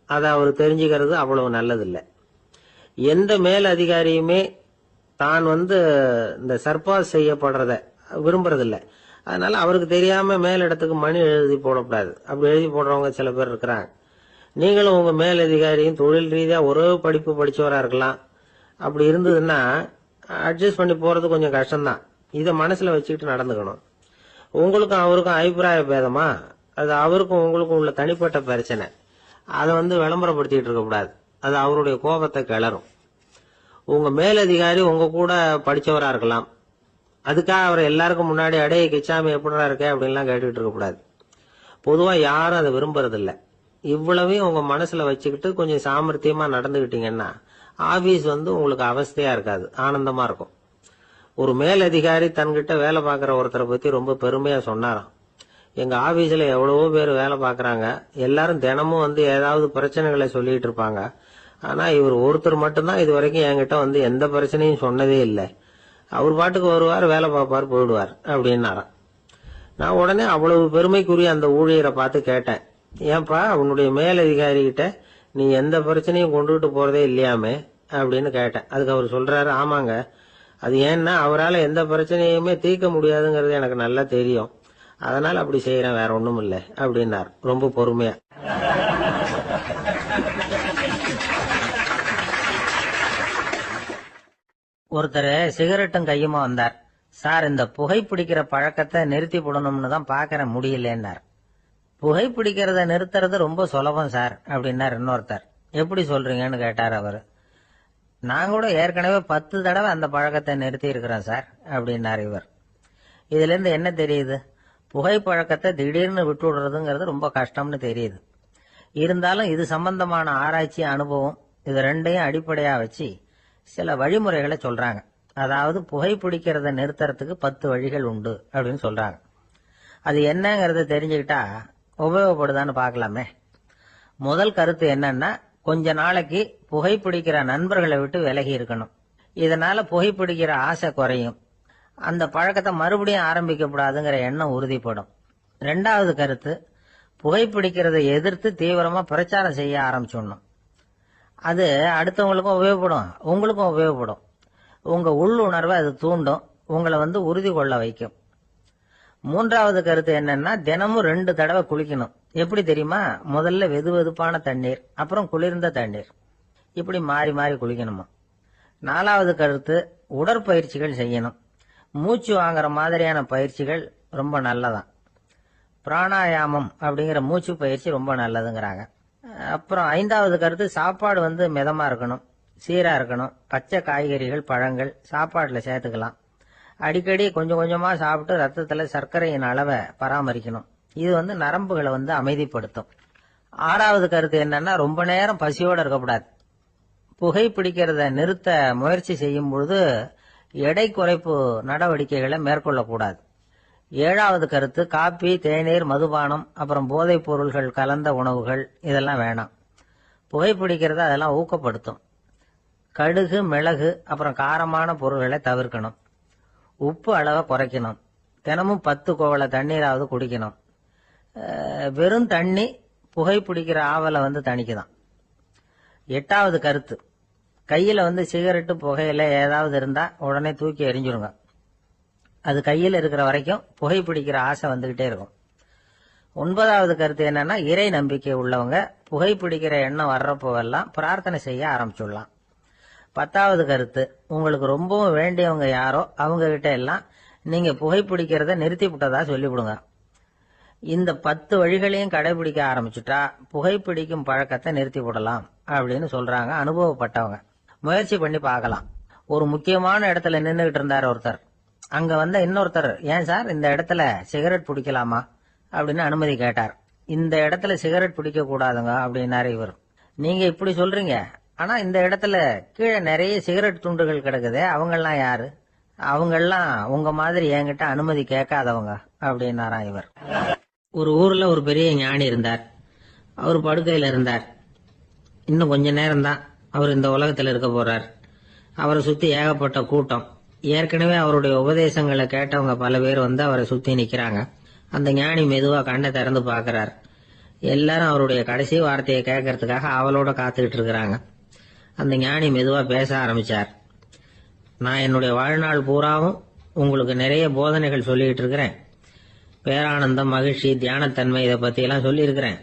அதை அவர் தெரிஞ்சுக்கிறது அவ்வளவு நல்லது இல்லை. எந்த மேல் அதிகாரியுமே தான் இந்த சர்பாஸ் செய்யப்படுறத விரும்புறதில்லை. அதனால அவருக்கு தெரியாம மேலிடத்துக்கு மணி எழுதி போடக்கூடாது. அப்படி எழுதி போடுறவங்க சில பேர் இருக்கிறாங்க. நீங்களும் உங்க மேலதிகாரியும் தொழில் ரீதியா ஒரே படிப்பு படிச்சவரா இருக்கலாம். அப்படி இருந்ததுன்னா அட்ஜஸ்ட் பண்ணி போறது கொஞ்சம் கஷ்டம்தான். இதை மனசுல வச்சுக்கிட்டு நடந்துக்கணும். உங்களுக்கும் அவருக்கும் அபிப்பிராய பேதமா, அது அவருக்கும் உங்களுக்கும் உள்ள தனிப்பட்ட பிரச்சனை, அதை விளம்பரப்படுத்திட்டு இருக்க கூடாது. அது அவருடைய கோபத்தை கிளறும். உங்க மேலதிகாரி உங்க கூட படிச்சவரா இருக்கலாம், அதுக்காக அவர் எல்லாருக்கும் முன்னாடி அடைய கிச்சாமி எப்படிடா இருக்க அப்படின்லாம் கேட்டுக்கிட்டு இருக்க கூடாது. பொதுவா யாரும் அதை விரும்புறதில்ல. இவ்வளவையும் உங்க மனசுல வச்சுக்கிட்டு கொஞ்சம் சாமர்த்தியமா நடந்துகிட்டீங்கன்னா ஆபீஸ் உங்களுக்கு அவஸ்தையா இருக்காது, ஆனந்தமா இருக்கும். ஒரு மேலதிகாரி தன்கிட்ட வேலை பார்க்கற ஒருத்தரை பத்தி ரொம்ப பெருமையா சொன்னாராம். எங்க ஆபீஸ்ல எவ்வளவோ பேர் வேலை பார்க்கறாங்க, எல்லாரும் தினமும் ஏதாவது பிரச்சனைகளை சொல்லிட்டு இருப்பாங்க. ஆனா இவர் ஒருத்தர் மட்டும்தான் இது வரைக்கும் என்கிட்ட எந்த பிரச்சனையும் சொன்னதே இல்லை. அவர் பாட்டுக்கு வருவார், வேலை பார்ப்பார், போயிடுவார் அப்படின்னாராம். நான் உடனே அவ்வளவு பெருமைக்குரிய அந்த ஊழியரை பார்த்து கேட்டேன், ஏன்பா உன்னுடைய மேலதிகாரி கிட்ட நீ எந்த பிரச்சனையும் கொண்டுகிட்டு போறதே இல்லையாமே அப்படின்னு கேட்டேன். அதுக்கு அவர் சொல்றாரு, ஆமாங்க, அது ஏன்னா அவரால் எந்த பிரச்சனையுமே தீர்க்க முடியாதுங்கிறது எனக்கு நல்லா தெரியும், அதனால அப்படி செய்யறேன், வேற ஒண்ணும் இல்லை அப்படின்னார் ரொம்ப பொறுமையா. ஒருத்தர் சிகரெட்டும் கையுமா வந்தார். சார், இந்த புகைப்பிடிக்கிற பழக்கத்தை நிறுத்தி போடணும்னு தான் பாக்கிறேன், முடியலன்னார். புகைப்பிடிக்கிறத நிறுத்துறது ரொம்ப சுலபம் சார் அப்படின்னார் இன்னொருத்தர். எப்படி சொல்றீங்கன்னு கேட்டார் அவரு. நான் கூட ஏற்கனவே 10 தடவை அந்த பழக்கத்தை நிறுத்தி இருக்கிறேன் சார் அப்படின்னார் இவர். இதுல இருந்து என்ன தெரியுது? புகைப்பழக்கத்தை திடீர்னு விட்டு விடுறதுங்கிறது ரொம்ப கஷ்டம்னு தெரியுது. இருந்தாலும் இது சம்பந்தமான ஆராய்ச்சி, அனுபவம், இது ரெண்டையும் அடிப்படையா வச்சு சில வழிமுறைகளை சொல்றாங்க. அதாவது புகைப்பிடிக்கிறத நிறுத்துறதுக்கு 10 வழிகள் உண்டு அப்படின்னு சொல்றாங்க. அது என்னங்கறத தெரிஞ்சுக்கிட்டா உபயோகப்படுதான்னு பார்க்கலாமே. முதல் கருத்து என்னன்னா, கொஞ்ச நாளைக்கு புகைப்பிடிக்கிற நண்பர்களை விட்டு விலகி இருக்கணும். இதனால புகைப்பிடிக்கிற ஆசை குறையும், அந்த பழக்கத்தை மறுபடியும் ஆரம்பிக்கப்படாதுங்கிற எண்ணம் உறுதிப்படும். 2வது கருத்து, புகைப்பிடிக்கிறதை எதிர்த்து தீவிரமா பிரச்சாரம் செய்ய ஆரம்பிச்சிடணும். அது அடுத்தவங்களுக்கும் உபயோகப்படும், உங்களுக்கும் உபயோகப்படும். உங்க உள்ளுணர்வை அது தூண்டும், உங்களை உறுதி கொள்ள வைக்கும். 3வது கருத்து என்னன்னா, தினமும் 2 தடவை குளிக்கணும். எப்படி தெரியுமா? முதல்ல வெதுவெதுப்பான தண்ணீர், அப்புறம் குளிர்ந்த தண்ணீர், இப்படி மாறி மாறி குளிக்கணுமா. 4வது கருத்து, உடற்பயிற்சிகள் செய்யணும். மூச்சு வாங்குற மாதிரியான பயிற்சிகள் ரொம்ப நல்லதான். பிராணாயாமம் அப்படிங்கிற மூச்சு பயிற்சி ரொம்ப நல்லதுங்கிறாங்க. அப்புறம் 5வது கருத்து, சாப்பாடு மிதமா இருக்கணும், சீரா இருக்கணும். பச்சை காய்கறிகள், பழங்கள் சாப்பாட்டுல சேர்த்துக்கலாம். அடிக்கடி கொஞ்சம் கொஞ்சமா சாப்பிட்டு ரத்தத்துல சர்க்கரையின் அளவை பராமரிக்கணும். இது நரம்புகளை அமைதிப்படுத்தும். 6வது கருத்து என்னன்னா, ரொம்ப நேரம் பசியோட இருக்கக்கூடாது. புகைப்பிடிக்கிறத நிறுத்த முயற்சி செய்யும் பொழுது எடை குறைப்பு நடவடிக்கைகளை மேற்கொள்ளக்கூடாது. 7வது கருத்து, காப்பி, தேநீர், மதுபானம், அப்புறம் போதைப் பொருள்கள் கலந்த உணவுகள் இதெல்லாம் வேணாம். புகைப்பிடிக்கிறத அதெல்லாம் ஊக்கப்படுத்தும். கடுகு, மிளகு, அப்புறம் காரமான பொருள்களை தவிர்க்கணும். உப்பு அளவை குறைக்கணும். தினமும் 10 குவளை தண்ணீராவது குடிக்கணும். வெறும் தண்ணி புகைப்பிடிக்கிற ஆவலை தணிக்குதான். 8வது கருத்து, கையில சிகரெட்டு, புகையில ஏதாவது இருந்தா உடனே தூக்கி எறிஞ்சிருங்க. அது கையில் இருக்கிற வரைக்கும் புகைப்பிடிக்கிற ஆசை வந்துகிட்டே இருக்கும். 9வது கருத்து என்னன்னா, இறை நம்பிக்கை உள்ளவங்க புகைப்பிடிக்கிற எண்ணம் வர்றப்போவெல்லாம் பிரார்த்தனை செய்ய ஆரம்பிச்சுடலாம். 10வது கருத்து, உங்களுக்கு ரொம்பவும் வேண்டியவங்க யாரோ அவங்க கிட்ட எல்லாம் நீங்க புகைப்பிடிக்கிறத நிறுத்தி விட்டதா சொல்லிவிடுங்க. இந்த 10 வழிகளையும் கடைபிடிக்க ஆரம்பிச்சுட்டா புகைப்பிடிக்கும் பழக்கத்தை நிறுத்தி விடலாம் அப்படின்னு சொல்றாங்க அனுபவப்பட்டவங்க. முயற்சி பண்ணி பார்க்கலாம். ஒரு முக்கியமான இடத்துல நின்றுகிட்டு இருந்தார் ஒருத்தர். அங்க இன்னொருத்தர், ஏன் சார் இந்த இடத்துல சிகரெட் பிடிக்கலாமா அப்படின்னு அனுமதி கேட்டார். இந்த இடத்துல சிகரெட் பிடிக்க கூடாதுங்க அப்படின்னாரு இவர். நீங்க இப்படி சொல்றீங்க, ஆனா இந்த இடத்துல கீழே நிறைய சிகரெட் துண்டுகள் கிடக்குதே, அவங்கெல்லாம் யாரு? அவங்கெல்லாம் உங்க மாதிரி என்கிட்ட அனுமதி கேட்காதவங்க அப்படின்னாராம் இவர். ஒரு ஊர்ல ஒரு பெரிய ஞானி இருந்தார். அவர் படுக்கையில இருந்தார். இன்னும் கொஞ்ச நேரம் தான் அவர் இந்த உலகத்துல இருக்க போறார். அவரை சுத்தி ஏகப்பட்ட கூட்டம். ஏற்கனவே அவருடைய உபதேசங்களை கேட்டவங்க பல பேர் அவரை சுத்தி நிக்கிறாங்க. அந்த ஞானி மெதுவா கண்ணை திறந்து பாக்குறார். எல்லாரும் அவருடைய கடைசி வார்த்தையை கேட்கறதுக்காக அவளோட காத்துக்கிட்டு இருக்கிறாங்க. அந்த ஞானி மெதுவா பேச ஆரம்பிச்சார். நான் என்னுடைய வாழ்நாள் பூராவும் உங்களுக்கு நிறைய போதனைகள் சொல்லிட்டு இருக்கிறேன். பேரானந்தம், மகிழ்ச்சி, தியானத்தன்மை இதை பத்தி எல்லாம் சொல்லி இருக்கிறேன்.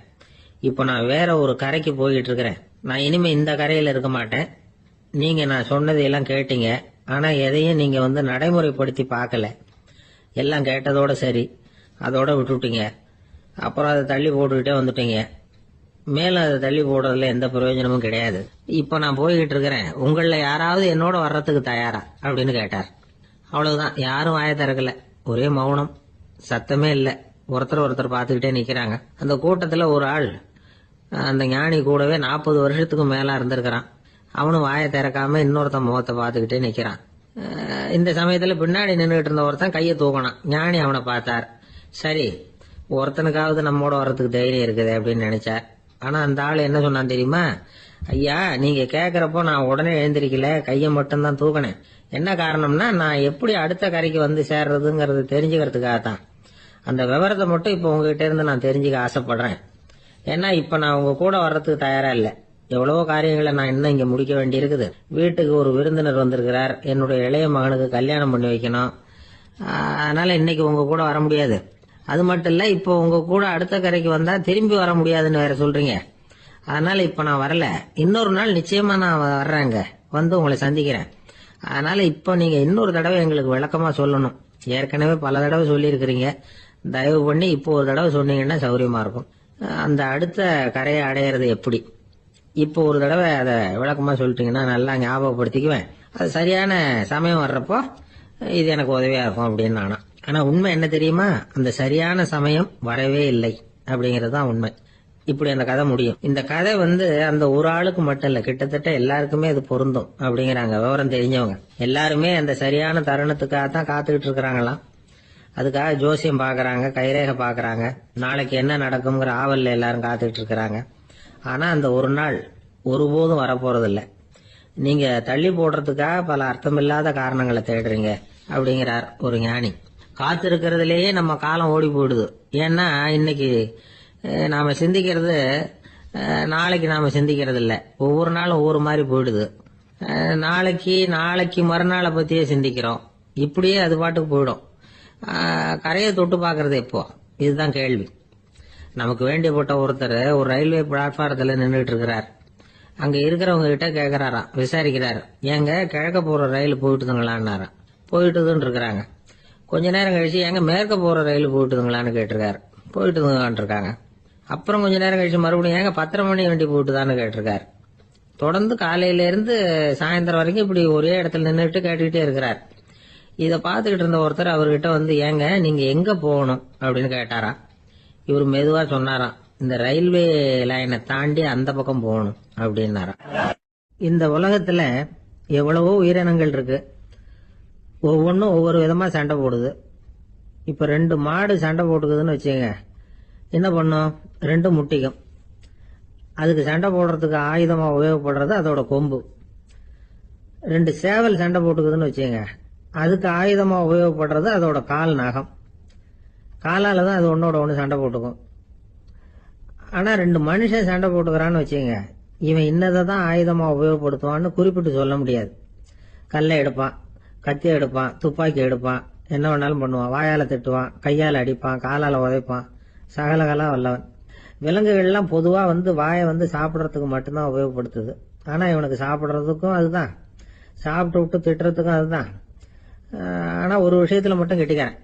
இப்போ நான் வேற ஒரு கரைக்கு போயிட்டு இருக்கிறேன். நான் இனிமே இந்த கரையில இருக்க மாட்டேன். நீங்க நான் சொன்னதையெல்லாம் கேட்டீங்க, ஆனா எதையும் நீங்க நடைமுறைப்படுத்தி பார்க்கல. எல்லாம் கேட்டதோட சரி, அதோட விட்டுட்டீங்க. அப்புறம் அதை தள்ளி போட்டுக்கிட்டே வந்துட்டீங்க. மேலும் அதை தள்ளி போடுறதுல எந்த பிரயோஜனமும் கிடையாது. இப்ப நான் போய்கிட்டு இருக்கிறேன். உங்கள யாராவது என்னோட வர்றதுக்கு தயாரா அப்படின்னு கேட்டார். அவ்வளவுதான், யாரும் வாய திறக்கல. ஒரே மௌனம், சத்தமே இல்ல. ஒருத்தர் பார்த்துக்கிட்டே நிக்கிறாங்க. அந்த கூட்டத்துல ஒரு ஆள் அந்த ஞானி கூடவே 40 வருஷத்துக்கு மேல இருந்திருக்கிறான். அவனும் வாயை திறக்காம இன்னொருத்தன் முகத்தை பார்த்துக்கிட்டே நிக்கிறான். இந்த சமயத்துல பின்னாடி நின்றுகிட்டு இருந்த ஒருத்தன் கையை தூக்கினான். ஞானி அவனை பார்த்தார். சரி, ஒருத்தனுக்காவது நம்மோட வர்றதுக்கு தைரியம் இருக்குது அப்படின்னு நினைச்சார். ஆனா அந்த ஆள் என்ன சொன்னான் தெரியுமா? ஐயா, நீங்க கேக்குறப்போ நான் உடனே எழுந்திருக்கல, கையை மட்டும்தான் தூக்கினேன். என்ன காரணம்னா, நான் எப்படி அடுத்த கரைக்கு சேர்றதுங்கிறது தெரிஞ்சுக்கிறதுக்காகத்தான். அந்த விவரத்தை மட்டும் இப்ப உங்ககிட்ட இருந்து நான் தெரிஞ்சுக்க ஆசைப்படுறேன். ஏன்னா இப்ப நான் உங்க கூட வர்றதுக்கு தயாரா இல்ல. எவ்வளவோ காரியங்களை நான் இன்னும் இங்க முடிக்க வேண்டி இருக்குது. வீட்டுக்கு ஒரு விருந்தினர் வந்திருக்கிறார். என்னுடைய இளைய மகனுக்கு கல்யாணம் பண்ணி வைக்கணும். அதனால இன்னைக்கு உங்க கூட வர முடியாது. அது மட்டும் இல்ல, இப்போ உங்க கூட அடுத்த கரைக்கு வந்தா திரும்பி வர முடியாதுன்னு வேற சொல்றீங்க. அதனால இப்ப நான் வரல. இன்னொரு நாள் நிச்சயமா நான் வர்றேங்க, உங்களை சந்திக்கிறேன். அதனால இப்ப நீங்க இன்னொரு தடவை எங்களுக்கு விளக்கமா சொல்லணும். ஏற்கனவே பல தடவை சொல்லி இருக்கிறீங்க. தயவு பண்ணி இப்போ ஒரு தடவை சொன்னீங்கன்னா சௌரியமா இருக்கும். அந்த அடுத்த கரையை அடையிறது எப்படி? இப்போ ஒரு தடவை அதை விளக்கமா சொல்லிட்டீங்கன்னா நல்லா ஞாபகப்படுத்திக்குவேன். அது சரியான சமயம் வர்றப்போ இது எனக்கு உதவியா இருக்கும் அப்படின்னு நானா. ஆனா உண்மை என்ன தெரியுமா? அந்த சரியான சமயம் வரவே இல்லை அப்படிங்கறது தான் உண்மை. இப்படி அந்த கதை முடியும். இந்த கதை அந்த ஒரு ஆளுக்கு மட்டும் இல்ல, கிட்டத்தட்ட எல்லாருக்குமே அது பொருந்தும் அப்படிங்கிறாங்க விவரம் தெரிஞ்சவங்க. எல்லாருமே அந்த சரியான தருணத்துக்காக தான் காத்துக்கிட்டு இருக்கிறாங்களாம். அதுக்காக ஜோசியம் பாக்குறாங்க, கைரேகை பாக்குறாங்க. நாளைக்கு என்ன நடக்கும்ங்கிற ஆவல்ல எல்லாரும் காத்துக்கிட்டு இருக்கிறாங்க. ஆனா அந்த ஒரு நாள் ஒருபோதும் வரப்போறது இல்ல. நீங்க தள்ளி போடுறதுக்காக பல அர்த்தமில்லாத காரணங்களை தேடுறீங்க அப்படிங்கிறார் ஒரு ஞானி. காத்திருக்கிறதுலேயே நம்ம காலம் ஓடி போயிடுது. ஏன்னா இன்னைக்கு நாம சிந்திக்கிறது நாளைக்கு நாம சிந்திக்கிறது இல்ல. ஒவ்வொரு நாளும் ஒவ்வொரு மாதிரி போயிடுது. நாளைக்கு மறுநாளை பத்தியே சிந்திக்கிறோம். இப்படியே அது பாட்டுக்கு போயிடும். கரையை தொட்டு பாக்குறது எப்போ? இதுதான் கேள்வி. நமக்கு வேண்டியப்பட்ட ஒருத்தர் ஒரு ரயில்வே பிளாட்பாரத்துல நின்றுட்டு இருக்கிறார். அங்க இருக்கிறவங்க கிட்ட கேக்குறாராம், விசாரிக்கிறாரு. ஏங்க கிழக்க போற ரயில் போயிட்டுதுங்களான்னாராம். போயிட்டுதுன்னு இருக்கிறாங்க. கொஞ்ச நேரம் கழிச்சு எங்க மேற்க போற ரயில் போயிட்டுதுங்களான்னு கேட்டிருக்காரு. போயிட்டுதுங்களான் இருக்காங்க. அப்புறம் கொஞ்ச நேரம் கழிச்சு மறுபடியும் ஏங்க 10:30 மணி வண்டி போயிட்டுதான்னு கேட்டிருக்காரு. தொடர்ந்து காலையில இருந்து சாயந்தரம் வரைக்கும் இப்படி ஒரே இடத்துல நின்றுட்டு கேட்டுக்கிட்டே இருக்கிறார். இதை பார்த்துக்கிட்டு இருந்த ஒருத்தர் அவர்கிட்ட வந்து, ஏங்க நீங்க எங்க போகணும் அப்படின்னு கேட்டாராம். இவர் மெதுவா சொன்னாராம், இந்த ரயில்வே லைனை தாண்டி அந்த பக்கம் போகணும் அப்படின்னாராம். இந்த உலகத்துல எவ்வளவோ உயிரினங்கள் இருக்கு, ஒவ்வொன்றும் ஒவ்வொரு விதமா சண்டை போடுது. இப்ப 2 மாடு சண்டை போட்டுக்குதுன்னு வச்சுங்க, என்ன பண்ணும்? 2 முட்டிக்கும். அதுக்கு சண்டை போடுறதுக்கு ஆயுதமா உபயோகப்படுறது அதோட கொம்பு. 2 சேவல் சண்டை போட்டுக்குதுன்னு வச்சுங்க, அதுக்கு ஆயுதமா உபயோகப்படுறது அதோட கால் நகம். காலால தான் அது ஒன்னோட ஒன்று சண்டை போட்டுக்கும். ஆனா 2 மனுஷன் சண்டை போட்டுக்கிறான்னு வச்சுங்க, இவன் இன்னதை தான் ஆயுதமா உபயோகப்படுத்துவான்னு குறிப்பிட்டு சொல்ல முடியாது. கல்லை எடுப்பான், கத்தி எடுப்பான், துப்பாக்கி எடுப்பான், என்ன வேணாலும் பண்ணுவான். வாயால திட்டுவான், கையால் அடிப்பான், காலால உதைப்பான், சகலகலா வல்லவன். விலங்குகள்லாம் பொதுவா வாயை சாப்பிட்றதுக்கு மட்டும்தான் உபயோகப்படுத்துது. ஆனா இவனுக்கு சாப்பிட்றதுக்கும் அதுதான், சாப்பிட்டு விட்டு திட்டுறதுக்கும் அதுதான். ஆனா ஒரு விஷயத்துல மட்டும் கெட்டிக்கிறேன்.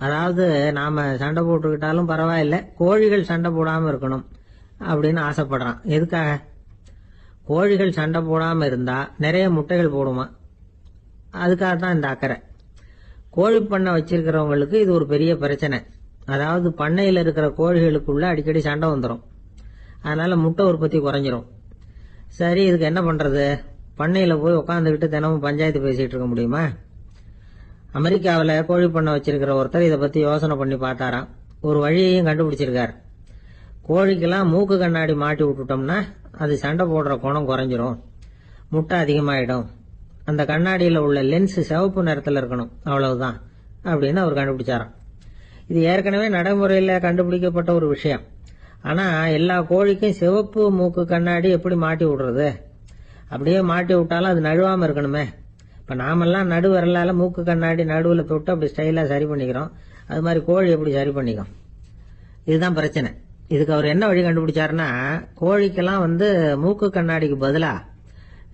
அதாவது நாம சண்டை போட்டுக்கிட்டாலும் பரவாயில்ல, கோழிகள் சண்டை போடாம இருக்கணும் அப்படின்னு ஆசைப்படுறான். எதுக்காக? கோழிகள் சண்டை போடாம இருந்தா நிறைய முட்டைகள் போடுமா, அதுக்காக தான் இந்த அக்கறை. கோழி பண்ணை வச்சிருக்கிறவங்களுக்கு இது ஒரு பெரிய பிரச்சனை. அதாவது பண்ணையில் இருக்கிற கோழிகளுக்குள்ள அடிக்கடி சண்டை வந்துடும், அதனால முட்டை உற்பத்தி குறைஞ்சிரும். சரி, இதுக்கு என்ன பண்றது? பண்ணையில போய் உட்காந்துக்கிட்டு தினமும் பஞ்சாயத்து பேசிட்டு இருக்க முடியுமா? அமெரிக்காவில் கோழி பண்ணை வச்சிருக்கிற ஒருத்தர் இதை பத்தி யோசனை பண்ணி பார்த்தாராம். ஒரு வழியையும் கண்டுபிடிச்சிருக்கார். கோழிக்கெல்லாம் மூக்கு கண்ணாடி மாட்டி விட்டுட்டோம்னா அது சண்டை போடுற குணம் குறைஞ்சிரும், முட்டை அதிகமாயிடும். அந்த கண்ணாடியில் உள்ள லென்ஸ் சிவப்பு நிறத்தில் இருக்கணும், அவ்வளவுதான் அப்படின்னு அவர் கண்டுபிடிச்சாராம். இது ஏற்கனவே நடைமுறையில் கண்டுபிடிக்கப்பட்ட ஒரு விஷயம். ஆனா எல்லா கோழிக்கும் சிவப்பு மூக்கு கண்ணாடி எப்படி மாட்டி விடுறது? அப்படியே மாட்டி விட்டாலும் அது நழுவாம இருக்கணுமே. இப்ப நாமெல்லாம் நடு வரலால மூக்கு கண்ணாடி நடுவில் தொட்டு அப்படி ஸ்டைலா சரி பண்ணிக்கிறோம், அது மாதிரி கோழி எப்படி சரி பண்ணிக்கும்? இதுதான் பிரச்சனை. இதுக்கு அவர் என்ன வழி கண்டுபிடிச்சாருன்னா, கோழிக்கெல்லாம் மூக்கு கண்ணாடிக்கு பதிலா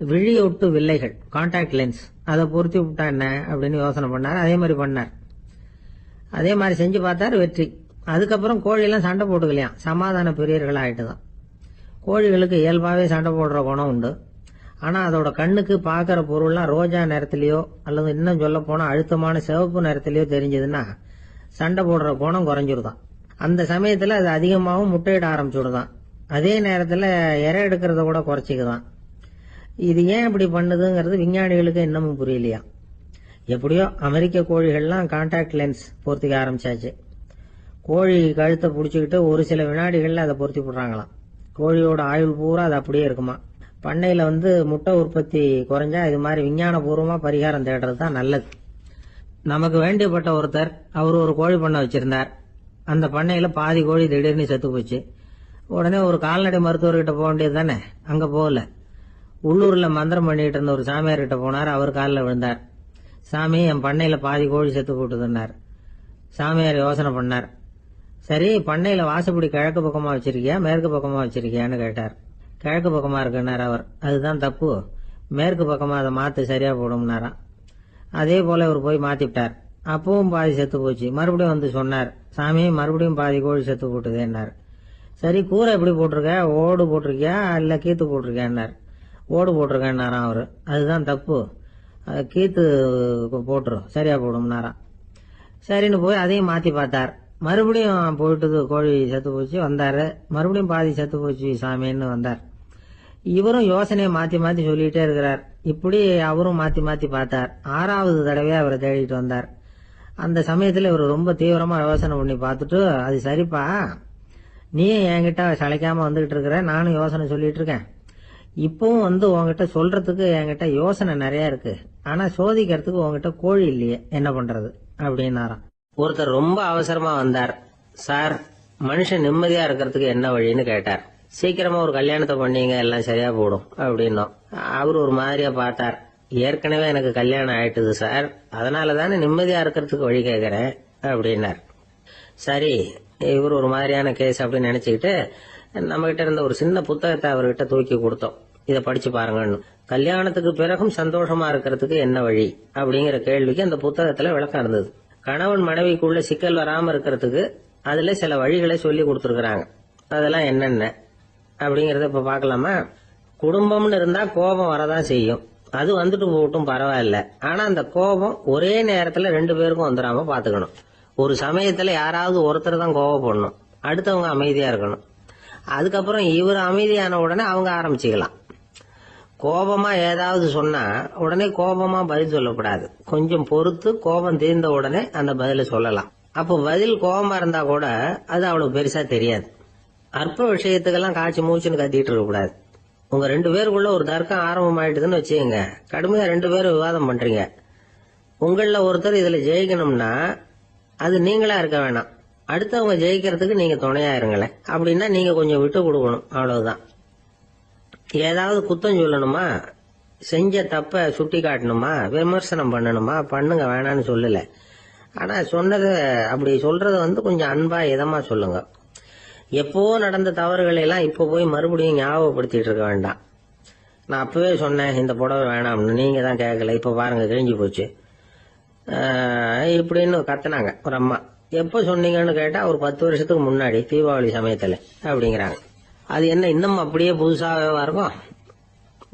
விழியொட்டு வில்லைகள், கான்டாக்ட் லென்ஸ், அதை பொருத்தி விட்டா என்ன அப்படின்னு யோசனை பண்ணார். அதே மாதிரி பண்ணார். அதே மாதிரி செஞ்சு பார்த்தாரு, வெற்றி. அதுக்கப்புறம் கோழியெல்லாம் சண்டை போட்டுக்கலையாம், சமாதான பிரியர்கள் ஆயிட்டுதான். கோழிகளுக்கு இயல்பாவே சண்டை போடுற குணம் உண்டு. ஆனா அதோட கண்ணுக்கு பாக்குற பொருள்லாம் ரோஜா நிறத்திலேயோ அல்லது இன்னும் சொல்ல போனா அழுத்தமான சிவப்பு நிறத்திலேயோ தெரிஞ்சதுன்னா சண்டை போடுற குணம் குறைஞ்சிருதான். அந்த சமயத்துல அது அதிகமாகவும் முட்டையிட ஆரம்பிச்சுடுதான். அதே நேரத்துல இறை எடுக்கிறத கூட குறைச்சிக்குதான். இது ஏன் இப்படி பண்ணுதுங்கிறது விஞ்ஞானிகளுக்கு இன்னமும் புரியலையா. எப்படியோ அமெரிக்க கோழிகள்லாம் கான்டாக்ட் லென்ஸ் பொருத்திக்க ஆரம்பிச்சாச்சு. கோழி கழுத்தை பிடிச்சிக்கிட்டு ஒரு சில வினாடிகள்ல அதை பொருத்தி போடுறாங்களாம். கோழியோட ஆயுள் பூரா அது அப்படியே இருக்குமா. பண்ணையில முட்டை உற்பத்தி குறைஞ்சா இது மாதிரி விஞ்ஞான பூர்வமா பரிகாரம் தேடுறது தான் நல்லது. நமக்கு வேண்டியப்பட்ட ஒருத்தர், அவர் ஒரு கோழி பண்ணை வச்சிருந்தார். அந்த பண்ணையில பாதி கோழி திடீர்னு செத்து போச்சு. உடனே ஒரு கால்நடை மருத்துவர்கிட்ட போக வேண்டியது தானே, அங்க போகல. உள்ளூர்ல மந்திரம் பண்ணிட்டு இருந்த ஒரு சாமியார்கிட்ட போனார். அவர் காலில் விழுந்தார். சாமி, என் பண்ணையில பாதி கோழி செத்து போட்டுதுன்னார். சாமியார் யோசனை பண்ணார். சரி, பண்ணையில வாசப்படி கிழக்கு பக்கமா வச்சிருக்கியா மேற்கு பக்கமா வச்சிருக்கியான்னு கேட்டார். கிழக்கு பக்கமா இருக்குன்னார் அவர். அதுதான் தப்பு, மேற்கு பக்கமா அதை மாத்து சரியா போடும்னாராம். அதே போல அவர் போய் மாத்திவிட்டார். அப்பவும் பாதி செத்து போச்சு. மறுபடியும் சொன்னார், சாமி மறுபடியும் பாதி கோழி செத்து போட்டுதேன்னார். சரி, கூரை எப்படி போட்டிருக்க, ஓடு போட்டிருக்கியா இல்ல கீத்து போட்டிருக்கியான்னார். ஓடு போட்டிருக்கேன்னாராம் அவரு. அதுதான் தப்பு, கீத்து போட்டுரும் சரியா போடும்னாராம். சரின்னு போய் அதையும் மாத்தி பார்த்தார். மறுபடியும் போயிட்டு கோழி செத்து போச்சு. வந்தாரு, மறுபடியும் பாதி செத்து போச்சு சாமின்னு வந்தார். இவரும் யோசனையை மாத்தி மாத்தி சொல்லிட்டே இருக்கிறார். இப்படி அவரும் மாத்தி மாத்தி பார்த்தார். 6வது தடவையா அவரை தேடிட்டு வந்தார். அந்த சமயத்துல இவர் ரொம்ப தீவிரமா யோசனை பண்ணி பார்த்துட்டு, அது சரிப்பா, நீ என்கிட்ட சளைக்காம வந்துகிட்டு இருக்கிற, நானும் யோசனை சொல்லிட்டு இருக்கேன். இப்பவும் உங்ககிட்ட சொல்றதுக்கு என்கிட்ட யோசனை நிறைய இருக்கு, ஆனா சோதிக்கிறதுக்கு உங்ககிட்ட கோழி இல்லையே, என்ன பண்றது அப்படின்னாராம். ஒருத்தர் ரொம்ப அவசரமா வந்தார். சார், மனுஷன் நிம்மதியா இருக்கிறதுக்கு என்ன வழின்னு கேட்டார். சீக்கிரமா ஒரு கல்யாணத்தை பண்ணீங்க, எல்லாம் சரியா போடும் அப்படின்னோம். அவர் ஒரு மாதிரியா பார்த்தார். ஏற்கனவே எனக்கு கல்யாணம் ஆயிட்டுது சார், அதனாலதானே நிம்மதியா இருக்கிறதுக்கு வழி கேட்கிறேன் அப்படின்னார். சரி, இவர் ஒரு மாதிரியான கேஸ் அப்படின்னு நினைச்சுக்கிட்டு நம்ம கிட்ட இருந்த ஒரு சின்ன புத்தகத்தை அவர்கிட்ட தூக்கி கொடுத்தோம். இதை படிச்சு பாருங்கன்னு. கல்யாணத்துக்கு பிறகும் சந்தோஷமா இருக்கிறதுக்கு என்ன வழி அப்படிங்கிற கேள்விக்கு அந்த புத்தகத்துல விளக்கம் இருந்தது. கணவன் மனைவிக்குள்ள சிக்கல் வராம இருக்கிறதுக்கு அதுல சில வழிகளை சொல்லி கொடுத்துருக்காங்க. அதெல்லாம் என்னென்ன அப்படிங்கறத இப்ப பாக்கலாமா? குடும்பம்னு இருந்தா கோபம் வரதான் செய்யும். அது வந்துட்டு போட்டும் பரவாயில்ல. ஆனா அந்த கோபம் ஒரே நேரத்துல 2 பேருக்கும் வந்துடாம பாத்துக்கணும். ஒரு சமயத்துல யாராவது ஒருத்தர் தான் கோபப்படணும், அடுத்தவங்க அமைதியா இருக்கணும். அதுக்கப்புறம் இவர் அமைதியான உடனே அவங்க ஆரம்பிச்சுக்கலாம். கோபமா ஏதாவது சொன்னா உடனே கோபமா பதில் சொல்லக்கூடாது. கொஞ்சம் பொறுத்து கோபம் தீர்ந்த உடனே அந்த பதில சொல்லலாம். அப்போ பதில் கோபமா இருந்தா கூட அது அவ்வளவு பெருசா தெரியாது. அற்ப விஷயத்துக்கெல்லாம் காய்ச்சி மூச்சுன்னு கத்திட்டு இருக்க கூடாது. உங்க 2 பேருக்குள்ள ஒரு தர்க்கம் ஆரம்பமாயிட்டுதுன்னு வச்சுக்கோங்க. கடுமையா 2 பேரும் விவாதம் பண்றீங்க. உங்கள ஒருத்தர் இதுல ஜெயிக்கணும்னா அது நீங்களா இருக்க வேணாம், அடுத்தவங்க ஜெயிக்கிறதுக்கு நீங்க துணையா இருங்களேன். அப்படின்னா நீங்க கொஞ்சம் விட்டு கொடுக்கணும், அவ்வளவுதான். ஏதாவது குத்தம் சொல்லணுமா, செஞ்ச தப்ப சுட்டி காட்டணுமா, விமர்சனம் பண்ணணுமா, பண்ணுங்க, வேணான்னு சொல்லல. ஆனா சொன்னத அப்படி சொல்றத கொஞ்சம் அன்பா இதமா சொல்லுங்க. எப்போ நடந்த தவறுகளை எல்லாம் இப்ப போய் மறுபடியும் ஞாபகப்படுத்திட்டு இருக்க வேண்டாம். நான் அப்பவே சொன்னேன் இந்த புடவை வேணாம்னு, நீங்க தான் கேட்கல, இப்ப பாருங்க கிழிஞ்சு போச்சு இப்படின்னு கத்துனாங்க ஒரு அம்மா. எப்ப சொன்னீங்கன்னு கேட்டா ஒரு 10 வருஷத்துக்கு முன்னாடி தீபாவளி சமயத்துல அப்படிங்கிறாங்க. அது என்ன இன்னும் அப்படியே புதுசாகவா இருக்கும்?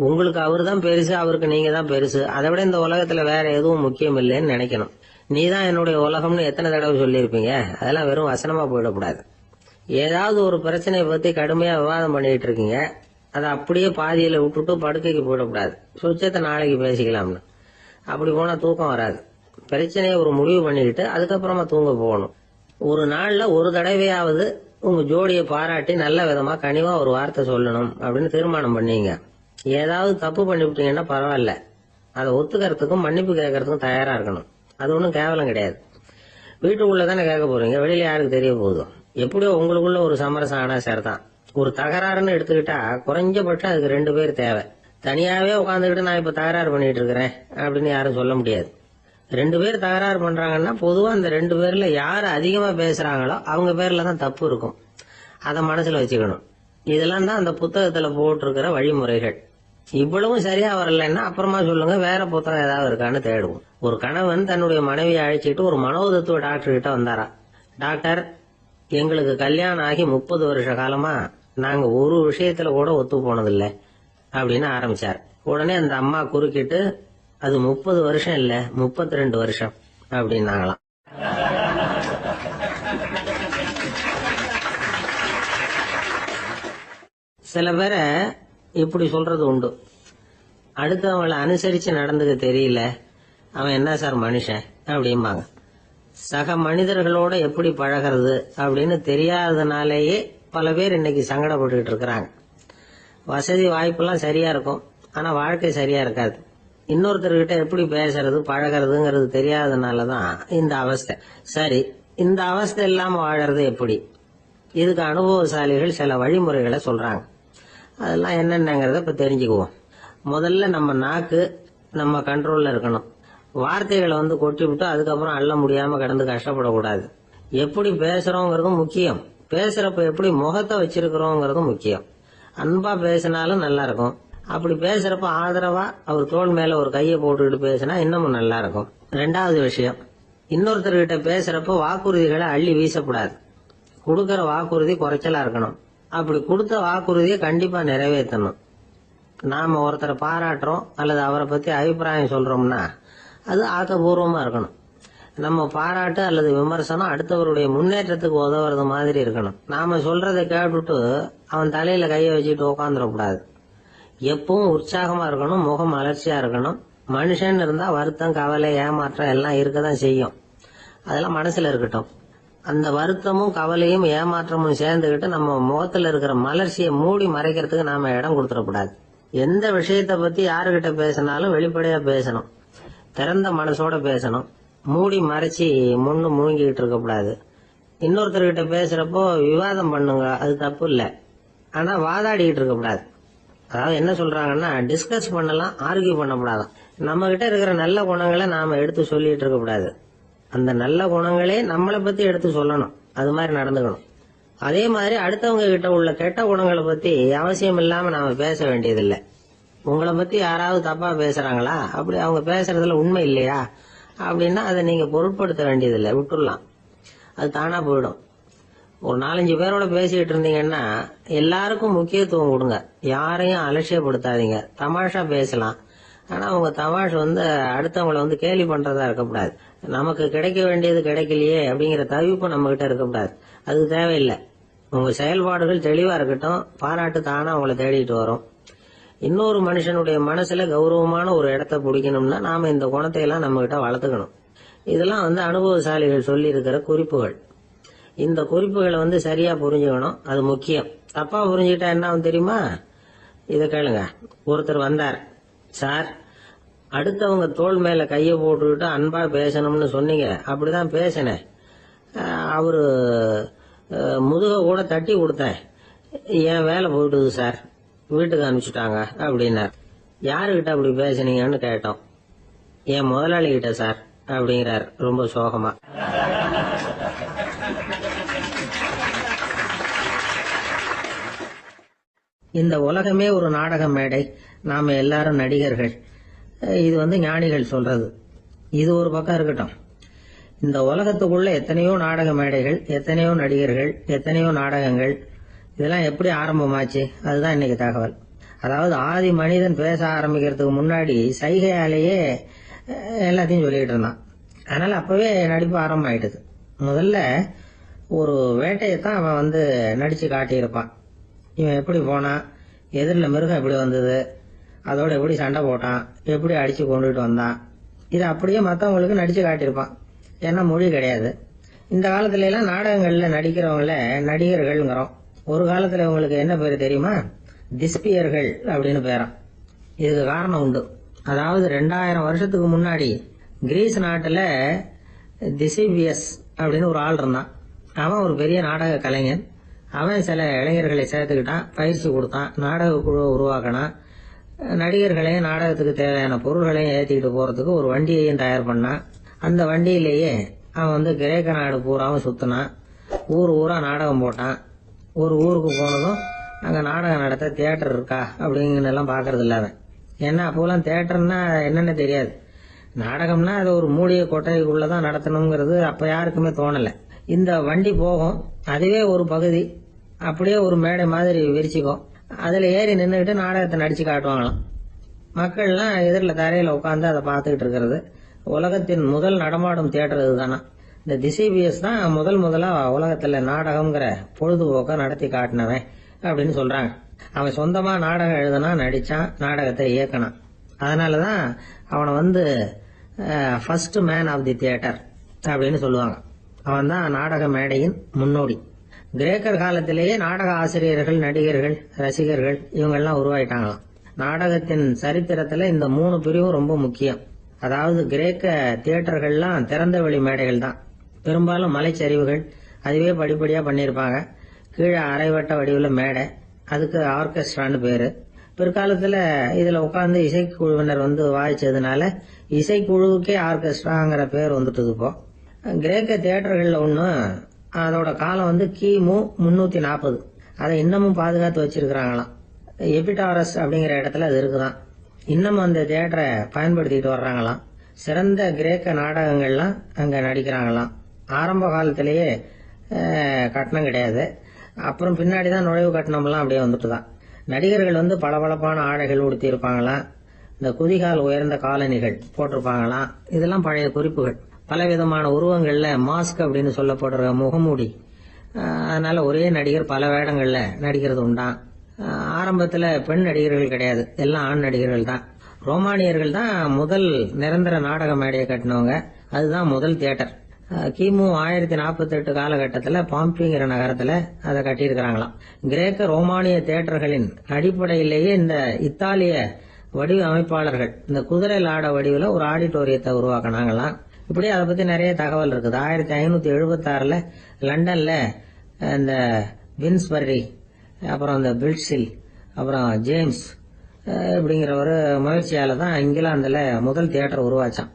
உங்களுக்கு அவரு தான் பெருசு, அவருக்கு நீங்க தான் பெருசு. அதை விட இந்த உலகத்துல வேற எதுவும் முக்கியம் இல்லைன்னு நினைக்கணும். நீ தான் என்னுடைய உலகம்னு எத்தனை தடவை சொல்லியிருப்பீங்க? அதெல்லாம் வெறும் வசனமா போயிடக்கூடாது. ஏதாவது ஒரு பிரச்சனையை பத்தி கடுமையா விவாதம் பண்ணிட்டு இருக்கீங்க, அதை அப்படியே பாதியில விட்டுட்டு படுக்கைக்கு போயிடக்கூடாது. சுச்சத்தை நாளைக்கு பேசிக்கலாம்னு. அப்படி போனா தூக்கம் வராது. பிரச்சனையை ஒரு முடிவு பண்ணிக்கிட்டு அதுக்கப்புறமா தூங்க போகணும். ஒரு நாள்ல ஒரு தடவையாவது உங்க ஜோடியை பாராட்டி நல்ல விதமா கனிவா ஒரு வார்த்தை சொல்லணும் அப்படின்னு தீர்மானம் பண்ணீங்க. ஏதாவது தப்பு பண்ணிவிட்டீங்கன்னா பரவாயில்ல, அதை ஒத்துக்கிறதுக்கும் மன்னிப்பு கேட்கறதுக்கும் தயாரா இருக்கணும். அது ஒன்றும் கேவலம் கிடையாது. வீட்டுக்குள்ளதானே கேட்க போறீங்க, வெளியில யாருக்கு தெரிய போதும்? எப்படியோ உங்களுக்குள்ள ஒரு சமரசம் ஆனா சரிதான். ஒரு தகராறுன்னு எடுத்துக்கிட்டா குறைஞ்சபட்சம் அதுக்கு 2 பேர் தேவை. தனியாவே உட்காந்துக்கிட்டு நான் இப்ப தகராறு பண்ணிட்டு இருக்கிறேன் அப்படின்னு யாரும் சொல்ல முடியாது. 2 பேர் தகராறு பண்றாங்கன்னா பொதுவா அந்த 2 பேர்ல யாரு அதிகமா பேசுறாங்களோ அவங்க பேர்ல தான் தப்பு இருக்கும். அதை மனசுல வச்சுக்கணும். இதெல்லாம் தான் அந்த புத்தகத்துல போட்டிருக்கிற வழிமுறைகள். இவ்வளவும் சரியா வரலன்னா அப்புறமா சொல்லுங்க, வேற புத்தகம் ஏதாவது இருக்கான்னு தேடுவோம். ஒரு கணவன் தன்னுடைய மனைவியை அழைச்சிட்டு ஒரு மனோதத்துவ டாக்டர் கிட்ட வந்தாரா. டாக்டர், எங்களுக்கு கல்யாணம் ஆகி 30 வருஷ காலமா நாங்க ஒரு விஷயத்துல கூட ஒத்து போனதில்லை அப்படின்னு ஆரம்பிச்சார். உடனே அந்த அம்மா குறுக்கிட்டு, அது 30 வருஷம் இல்ல 32 வருஷம் அப்படின்னாங்களாம். சில பேரை இப்படி சொல்றது உண்டு. அடுத்தவங்களை அனுசரிச்சு நடந்துக்க தெரியல, அவன் என்ன சார் மனுஷன் அப்படிம்பாங்க. சக மனிதர்களோட எப்படி பழகிறது அப்படின்னு தெரியாததுனாலேயே பல பேர் இன்னைக்கு சங்கடப்பட்டு இருக்கிறாங்க. வசதி வாய்ப்பெல்லாம் சரியா இருக்கும், ஆனா வாழ்க்கை சரியா இருக்காது. இன்னொருத்தர்கிட்ட எப்படி பேசுறது பழகிறதுங்கிறது தெரியாததுனாலதான் இந்த அவஸ்தை. சரி, இந்த அவஸ்தை இல்லாம வாழறது எப்படி? இதுக்கு அனுபவசாலிகள் சில வழிமுறைகளை சொல்றாங்க. அதெல்லாம் என்னென்னங்கிறத இப்ப தெரிஞ்சுக்குவோம். முதல்ல நம்ம நாக்கு நம்ம கண்ட்ரோல்ல இருக்கணும். வார்த்தைகளை கொட்டி விட்டு அதுக்கப்புறம் அள்ள முடியாம கிடந்து கஷ்டப்படக்கூடாது. எப்படி பேசுறோங்கிறதும் முக்கியம், பேசுறப்ப எப்படி முகத்தை வச்சிருக்கிறோங்கிறதும் முக்கியம். அன்பா பேசினாலும் நல்லா இருக்கும். அப்படி பேசுறப்ப ஆதரவா அவர் தோள் மேல ஒரு கையை போட்டுக்கிட்டு பேசினா இன்னமும் நல்லா இருக்கும். 2வது விஷயம், இன்னொருத்தர்கிட்ட பேசுறப்ப வாக்குறுதிகளை அள்ளி வீசக்கூடாது. கொடுக்கற வாக்குறுதி குறைச்சலா இருக்கணும். அப்படி கொடுத்த வாக்குறுதியை கண்டிப்பா நிறைவேற்றணும். நாம ஒருத்தரை பாராட்டுறோம் அல்லது அவரை பத்தி அபிப்பிராயம் சொல்றோம்னா அது ஆக்கப்பூர்வமா இருக்கணும். நம்ம பாராட்டு அல்லது விமர்சனம் அடுத்தவருடைய முன்னேற்றத்துக்கு உதவுறது மாதிரி இருக்கணும். நாம சொல்றதை கேட்டுட்டு அவன் தலையில கையை வச்சுட்டு உட்காந்துடக்கூடாது. எப்பவும் உற்சாகமா இருக்கணும், முகம் அலர்ச்சியா இருக்கணும். மனுஷன் இருந்தா வருத்தம், கவலை, ஏமாற்றம் எல்லாம் இருக்கதான் செய்யும். அதெல்லாம் மனசுல இருக்கட்டும். அந்த வருத்தமும் கவலையும் ஏமாற்றமும் சேர்ந்துகிட்டு நம்ம முகத்துல இருக்கிற மலர்ச்சியை மூடி மறைக்கிறதுக்கு நாம இடம் கொடுத்துடக்கூடாது. எந்த விஷயத்த பத்தி யாருகிட்ட பேசினாலும் வெளிப்படையா பேசணும், திறந்த மனசோட பேசணும். மூடி மறைச்சி முன்னு முழுங்கிட்டு இருக்க கூடாது. இன்னொருத்தர்கிட்ட பேசுறப்போ விவாதம் பண்ணுங்க, அது தப்பு இல்ல. ஆனா வாதாடிக்கிட்டு இருக்க கூடாது. அதாவது என்ன சொல்றாங்கன்னா, டிஸ்கஸ் பண்ணலாம், ஆர்கியூ பண்ணக்கூடாதான். நம்ம கிட்ட இருக்கிற நல்ல குணங்களை நாம எடுத்து சொல்லிட்டு இருக்க கூடாது. அந்த நல்ல குணங்களே நம்மளை பத்தி எடுத்து சொல்லணும், அது மாதிரி நடந்துக்கணும். அதே மாதிரி அடுத்தவங்க கிட்ட உள்ள கெட்ட குணங்களை பத்தி அவசியம் இல்லாம நாம பேச வேண்டியதில்லை. உங்களை பத்தி யாராவது தப்பா பேசுறாங்களா, அப்படி அவங்க பேசுறதுல உண்மை இல்லையா, அப்படின்னா அதை நீங்க பொருட்படுத்த வேண்டியதில்லை, விட்டுடலாம், அது தானா போயிடும். ஒரு 4-5 பேரோட பேசிக்கிட்டு இருந்தீங்கன்னா எல்லாருக்கும் முக்கியத்துவம் கொடுங்க, யாரையும் அலட்சியப்படுத்தாதீங்க. தமாஷா பேசலாம், ஆனா உங்க தமாஷ் அடுத்தவங்களை கேலி பண்றதா இருக்கக்கூடாது. நமக்கு கிடைக்க வேண்டியது கிடைக்கலையே அப்படிங்கிற தவிப்பு நம்ம கிட்ட இருக்கக்கூடாது, அது தேவையில்லை. உங்க செயல்பாடுகள் தெளிவா இருக்கட்டும், பாராட்டு தானா உங்களை தேடிட்டு வரும். இன்னொரு மனுஷனுடைய மனசுல கௌரவமான ஒரு இடத்த பிடிக்கணும்னா நாம இந்த குணத்தை எல்லாம் நம்ம கிட்ட வளர்த்துக்கணும். இதெல்லாம் அனுபவசாலிகள் சொல்லி இருக்கிற குறிப்புகள். இந்த குறிப்புகளை சரியா புரிஞ்சுக்கணும், அது முக்கியம். தப்பா புரிஞ்சுக்கிட்டா என்ன ஆகும் தெரியுமா? இத கேளுங்க. ஒருத்தர் வந்தார், சார் அடுத்தவங்க தோள் மேல கைய போட்டுக்கிட்டு அன்பா பேசணும்னு சொன்னீங்க, அப்படிதான் பேசினேன். அவரு முதுக கூட தட்டி கொடுத்தேன், என் வேலை போயிட்டுது சார், வீட்டுக்கு அனுப்பிச்சுட்டாங்க அப்படின்னார். யாருகிட்ட அப்படி பேசுனீங்கன்னு கேட்டோம். என் முதலாளி கிட்ட சார் அப்படிங்கிறார் ரொம்ப சோகமா. இந்த உலகமே ஒரு நாடக மேடை, நாம எல்லாரும் நடிகர்கள். இது ஞானிகள் சொல்றது. இது ஒரு பக்கம் இருக்கட்டும். இந்த உலகத்துக்குள்ள எத்தனையோ நாடக மேடைகள், எத்தனையோ நடிகர்கள், எத்தனையோ நாடகங்கள், இதெல்லாம் எப்படி ஆரம்பமாச்சு? அதுதான் இன்னைக்கு தகவல். அதாவது ஆதி மனிதன் பேச ஆரம்பிக்கிறதுக்கு முன்னாடி சைகையாலேயே எல்லாத்தையும் சொல்லிட்டு இருந்தான். அதனால அப்பவே நடிப்பு ஆரம்பமாயிட்டுது. முதல்ல ஒரு வேட்டையத்தான் அவன் நடிச்சு காட்டியிருப்பான். இவன் எப்படி போனான், எதிரில் மிருகம் எப்படி வந்தது, அதோட எப்படி சண்டை போட்டான், எப்படி அடிச்சு கொண்டுட்டு வந்தான், இது அப்படியே மற்றவங்களுக்கு நடிச்சு காட்டியிருப்பான். ஏன்னா மொழி கிடையாது. இந்த காலத்துல எல்லாம் நாடகங்கள்ல நடிக்கிறவங்கள நடிகர்கள்ங்கிறோம். ஒரு காலத்துல இவங்களுக்கு என்ன பேரு தெரியுமா? திஸ்பியர்கள் அப்படின்னு பேராம். இதுக்கு காரணம் உண்டு. அதாவது 2000 வருஷத்துக்கு முன்னாடி கிரீஸ் நாட்டுல திசிபியஸ் அப்படின்னு ஒரு ஆள் இருந்தான். அவன் ஒரு பெரிய நாடக கலைஞன். அவன் சில இளைஞர்களை சேர்த்துக்கிட்டான், பயிற்சி கொடுத்தான், நாடக குழுவை உருவாக்கினான். நடிகர்களையும் நாடகத்துக்கு தேவையான பொருள்களையும் ஏற்றிக்கிட்டு போறதுக்கு ஒரு வண்டியையும் தயார் பண்ணான். அந்த வண்டியிலேயே அவன் கிரேக்க நாடு பூராவும் சுத்தினான். ஊர் ஊரா நாடகம் போட்டான். ஒரு ஊருக்கு போனதும் அங்க நாடகம் நடத்த தியேட்டர் இருக்கா அப்படிங்கன்னு எல்லாம் பாக்குறது இல்ல அவன். ஏன்னா அப்போலாம் தியேட்டர்னா என்னன்னு தெரியாது. நாடகம்னா அது ஒரு மூடிய கொட்டைக்குள்ளதான் நடத்தணுங்கிறது அப்ப யாருக்குமே தோணல. இந்த வண்டி போகும், அதுவே ஒரு பகுதி அப்படியே ஒரு மேடை மாதிரி விரிச்சுக்கும். அதுல ஏறி நின்றுகிட்டு நாடகத்தை நடிச்சு காட்டுவாங்களாம். மக்கள்லாம் எதிரில் தரையில உட்காந்து அதை பார்த்துக்கிட்டு இருக்கிறது. உலகத்தின் முதல் நடமாடும் தியேட்டர் இதுதானா. இந்த திசிபிஎஸ் தான் முதலா உலகத்துல நாடகம்ங்கிற பொழுதுபோக்க நடத்தி காட்டினவன் அப்படின்னு சொல்றாங்க. அவன் சொந்தமா நாடகம் எழுதுனா, நடிச்சான், நாடகத்தை இயக்கினான். அதனாலதான் அவனை first man of the theatre அப்படின்னு சொல்லுவாங்க. அவன் தான் நாடக மேடையின் முன்னோடி. கிரேக்கர் காலத்திலேயே நாடக ஆசிரியர்கள், நடிகர்கள், ரசிகர்கள் இவங்கெல்லாம் உருவாயிட்டாங்களாம். நாடகத்தின் சரித்திரத்துல இந்த 3 பிரிவும் ரொம்ப முக்கியம். அதாவது கிரேக்க தியேட்டர்கள்லாம் திறந்த வெளி மேடைகள் தான். பெரும்பாலும் மலைச்சரிவுகள், அதுவே படிப்படியா பண்ணியிருப்பாங்க. கீழே அரைவட்ட வடிவுல மேடை, அதுக்கு ஆர்கெஸ்ட்ரான்னு பேரு. பிற்காலத்துல இதுல உட்கார்ந்து இசைக்குழுவினர் வாய்ச்சதுனால இசைக்குழுவுக்கே ஆர்கெஸ்ட்ராங்கிற பேர் வந்துட்டுது. இப்போ கிரேக்க தியேட்டர்கள்ல ஒண்ணு, அதோட காலம் கிமு 340. அதை இன்னமும் பாதுகாத்து வச்சிருக்கிறாங்களாம். எபிடாரஸ் அப்படிங்கிற இடத்துல அது இருக்குதான். இன்னமும் அந்த தியேட்டரை பயன்படுத்திட்டு வர்றாங்களாம். சிறந்த கிரேக்க நாடகங்கள்லாம் அங்க நடிக்கிறாங்களாம். ஆரம்ப காலத்திலேயே கட்டணம் கிடையாது. அப்புறம் பின்னாடிதான் நுழைவு கட்டணம்லாம் அப்படியே வந்துட்டுதான். நடிகர்கள் பளபளப்பான ஆடைகள் உடுத்தி இருப்பாங்களாம். இந்த குதிகால் உயர்ந்த காலணிகள் போட்டிருப்பாங்களாம். இதெல்லாம் பழைய குறிப்புகள். பலவிதமான உருவங்கள்ல மாஸ்க் அப்படின்னு சொல்லப்படுற முகமூடி. அதனால ஒரே நடிகர் பல வேடங்கள்ல நடிக்கிறது உண்டான். ஆரம்பத்துல பெண் நடிகர்கள் கிடையாது, எல்லாம் ஆண் நடிகர்கள் தான். ரோமானியர்கள் தான் முதல் நிரந்தர நாடக மேடையை கட்டினவங்க. அதுதான் முதல் தியேட்டர். கிமு 1048 காலகட்டத்தில் பாம்பிங்கிற நகரத்துல அதை கட்டியிருக்கிறாங்களாம். கிரேக்க ரோமானிய தியேட்டர்களின் அடிப்படையிலேயே இந்த இத்தாலிய வடிவ அமைப்பாளர்கள் இந்த குதிரை லாட வடிவில் ஒரு ஆடிட்டோரியத்தை உருவாக்கினாங்களாம். இப்படி அதை பத்தி நிறைய தகவல் இருக்குது. 1576 லண்டன்ல இந்த வின்ஸ்பர்ரி, அப்புறம் இந்த பில்ட்ஸில், அப்புறம் ஜேம்ஸ் இப்படிங்கிற ஒரு முயற்சியால தான் இங்கிலாந்துல முதல் தியேட்டர் உருவாச்சான்.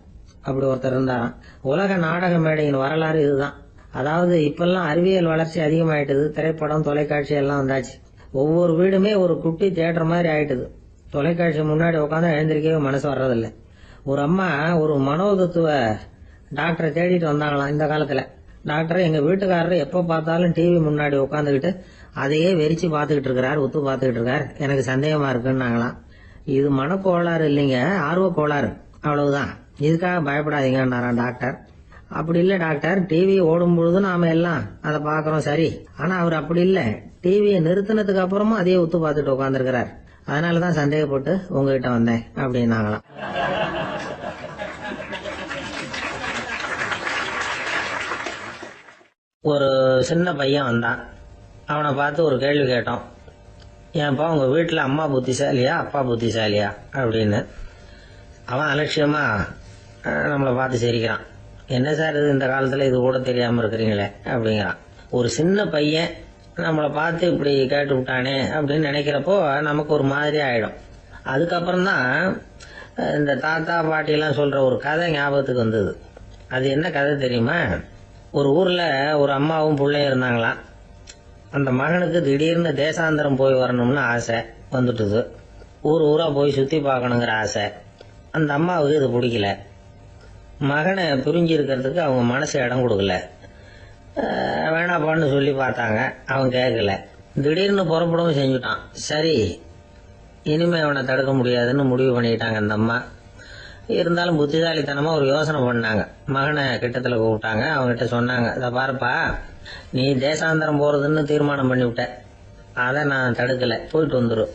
அப்படி ஒருத்தர் இருந்தாராம். உலக நாடக மேடையின் வரலாறு இதுதான். அதாவது இப்பெல்லாம் அறிவியல் வளர்ச்சி அதிகமாயிட்டுது. திரைப்படம், தொலைக்காட்சி எல்லாம் வந்தாச்சு. ஒவ்வொரு வீடுமே ஒரு குட்டி தியேட்டர் மாதிரி ஆயிட்டுது. தொலைக்காட்சி முன்னாடி உட்காந்து எழுந்திருக்கவே மனசு வர்றதில்லை. ஒரு அம்மா ஒரு மனோதத்துவ டாக்டரை தேடிட்டு வந்தாங்களாம் இந்த காலத்துல. டாக்டர், எங்க வீட்டுக்காரர் எப்ப பார்த்தாலும் டிவி முன்னாடி உட்காந்துக்கிட்டு அதையே வெறிச்சு பார்த்துக்கிட்டு இருக்கிறார், உத்து பார்த்துக்கிட்டு இருக்கார், எனக்கு சந்தேகமா இருக்குன்னாங்களாம். இது மனக்கோளாறு இல்லைங்க, ஆர்வ கோளாறு, அவ்வளவுதான், இதுக்காக பயப்படாதீங்கன்னாராம் டாக்டர். அப்படி இல்ல டாக்டர், டிவி ஓடும் பொழுது நாம எல்லாம் அதை பாக்குறோம் சரி, ஆனா அவர் அப்படி இல்ல, டிவியை நிறுத்தினதுக்கு அப்புறமும் அதையே உத்து பார்த்துட்டு உட்காந்துருக்கிறார், அதனாலதான் சந்தேகப்பட்டு உங்ககிட்ட வந்தேன் அப்படின்னாங்களாம். ஒரு சின்ன பையன் வந்தான். அவனை பார்த்து ஒரு கேள்வி கேட்டோம். ஏன்ப்பா உங்க வீட்டுல அம்மா புத்திசாலியா அப்பா புத்திசாலியா அப்படின்னு. அவன் அலட்சியமா நம்மளை பார்த்து சிரிக்கிறான். என்ன சார் இது, இந்த காலத்துல இது கூட தெரியாம இருக்கிறீங்களே அப்படிங்கிறான். ஒரு சின்ன பையன் நம்மளை பார்த்து இப்படி கேட்டு விட்டானே அப்படின்னு நினைக்கிறப்போ நமக்கு ஒரு மாதிரி ஆயிடும். அதுக்கப்புறம் தான் இந்த தாத்தா பாட்டி எல்லாம் சொல்ற ஒரு கதை ஞாபகத்துக்கு வந்தது. அது என்ன கதை தெரியுமா? ஒரு ஊர்ல ஒரு அம்மாவும் பிள்ளையும் இருந்தாங்களாம். அந்த மகனுக்கு திடீர்னு தேசாந்திரம் போய் வரணும்னு ஆசை வந்துட்டுது. ஊர் ஊரா போய் சுத்தி பார்க்கணுங்கிற ஆசை. அந்த அம்மாவுக்கு இது பிடிக்கல. மகனை பிரிஞ்சு இருக்கிறதுக்கு அவங்க மனசு இடம் கொடுக்கல. வேணாப்பான்னு சொல்லி பார்த்தாங்க, அவன் கேட்கல. திடீர்னு புறப்படவும் செஞ்சுட்டான். சரி, இனிமே அவனை தடுக்க முடியாதுன்னு முடிவு பண்ணிட்டாங்க அந்த அம்மா. இருந்தாலும் புத்திசாலித்தனமா ஒரு யோசனை பண்ணாங்க. மகனை கிட்டத்துல கூப்பிட்டாங்க. அவங்ககிட்ட சொன்னாங்க, இத பாருப்பா, நீ தேசாந்தரம் போறதுன்னு தீர்மானம் பண்ணிவிட்ட, அதை நான் தடுக்கல, போயிட்டு வந்துடும்.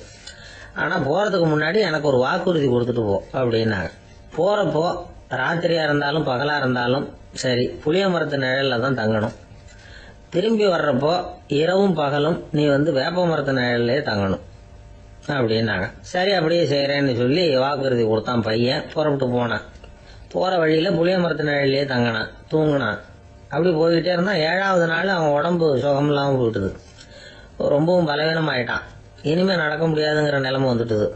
ஆனா போறதுக்கு முன்னாடி எனக்கு ஒரு வாக்குறுதி கொடுத்துட்டு போ அப்படின்னாங்க. போறப்போ ராத்திரியா இருந்தாலும் பகலா இருந்தாலும் சரி, புளிய மரத்து நிழல்ல தான் தங்கணும். திரும்பி வர்றப்போ இரவும் பகலும் நீ வேப்ப மரத்து நிழல்லே தங்கணும் அப்படின்னாங்க. சரி, அப்படியே செய்யறேன்னு சொல்லி வாக்குறுதி கொடுத்தான் பையன். புறப்பட்டு போனான். போற வழியில புளிய மரத்து நிழல்லையே தங்கினான், தூங்கினான். அப்படி போய்கிட்டே இருந்தான். 7வது நாள் அவன் உடம்பு சுகம் இல்லாம போயிட்டுது. ரொம்பவும் பலவீனம் ஆயிட்டான். இனிமே நடக்க முடியாதுங்கிற நிலைமை வந்துட்டுது.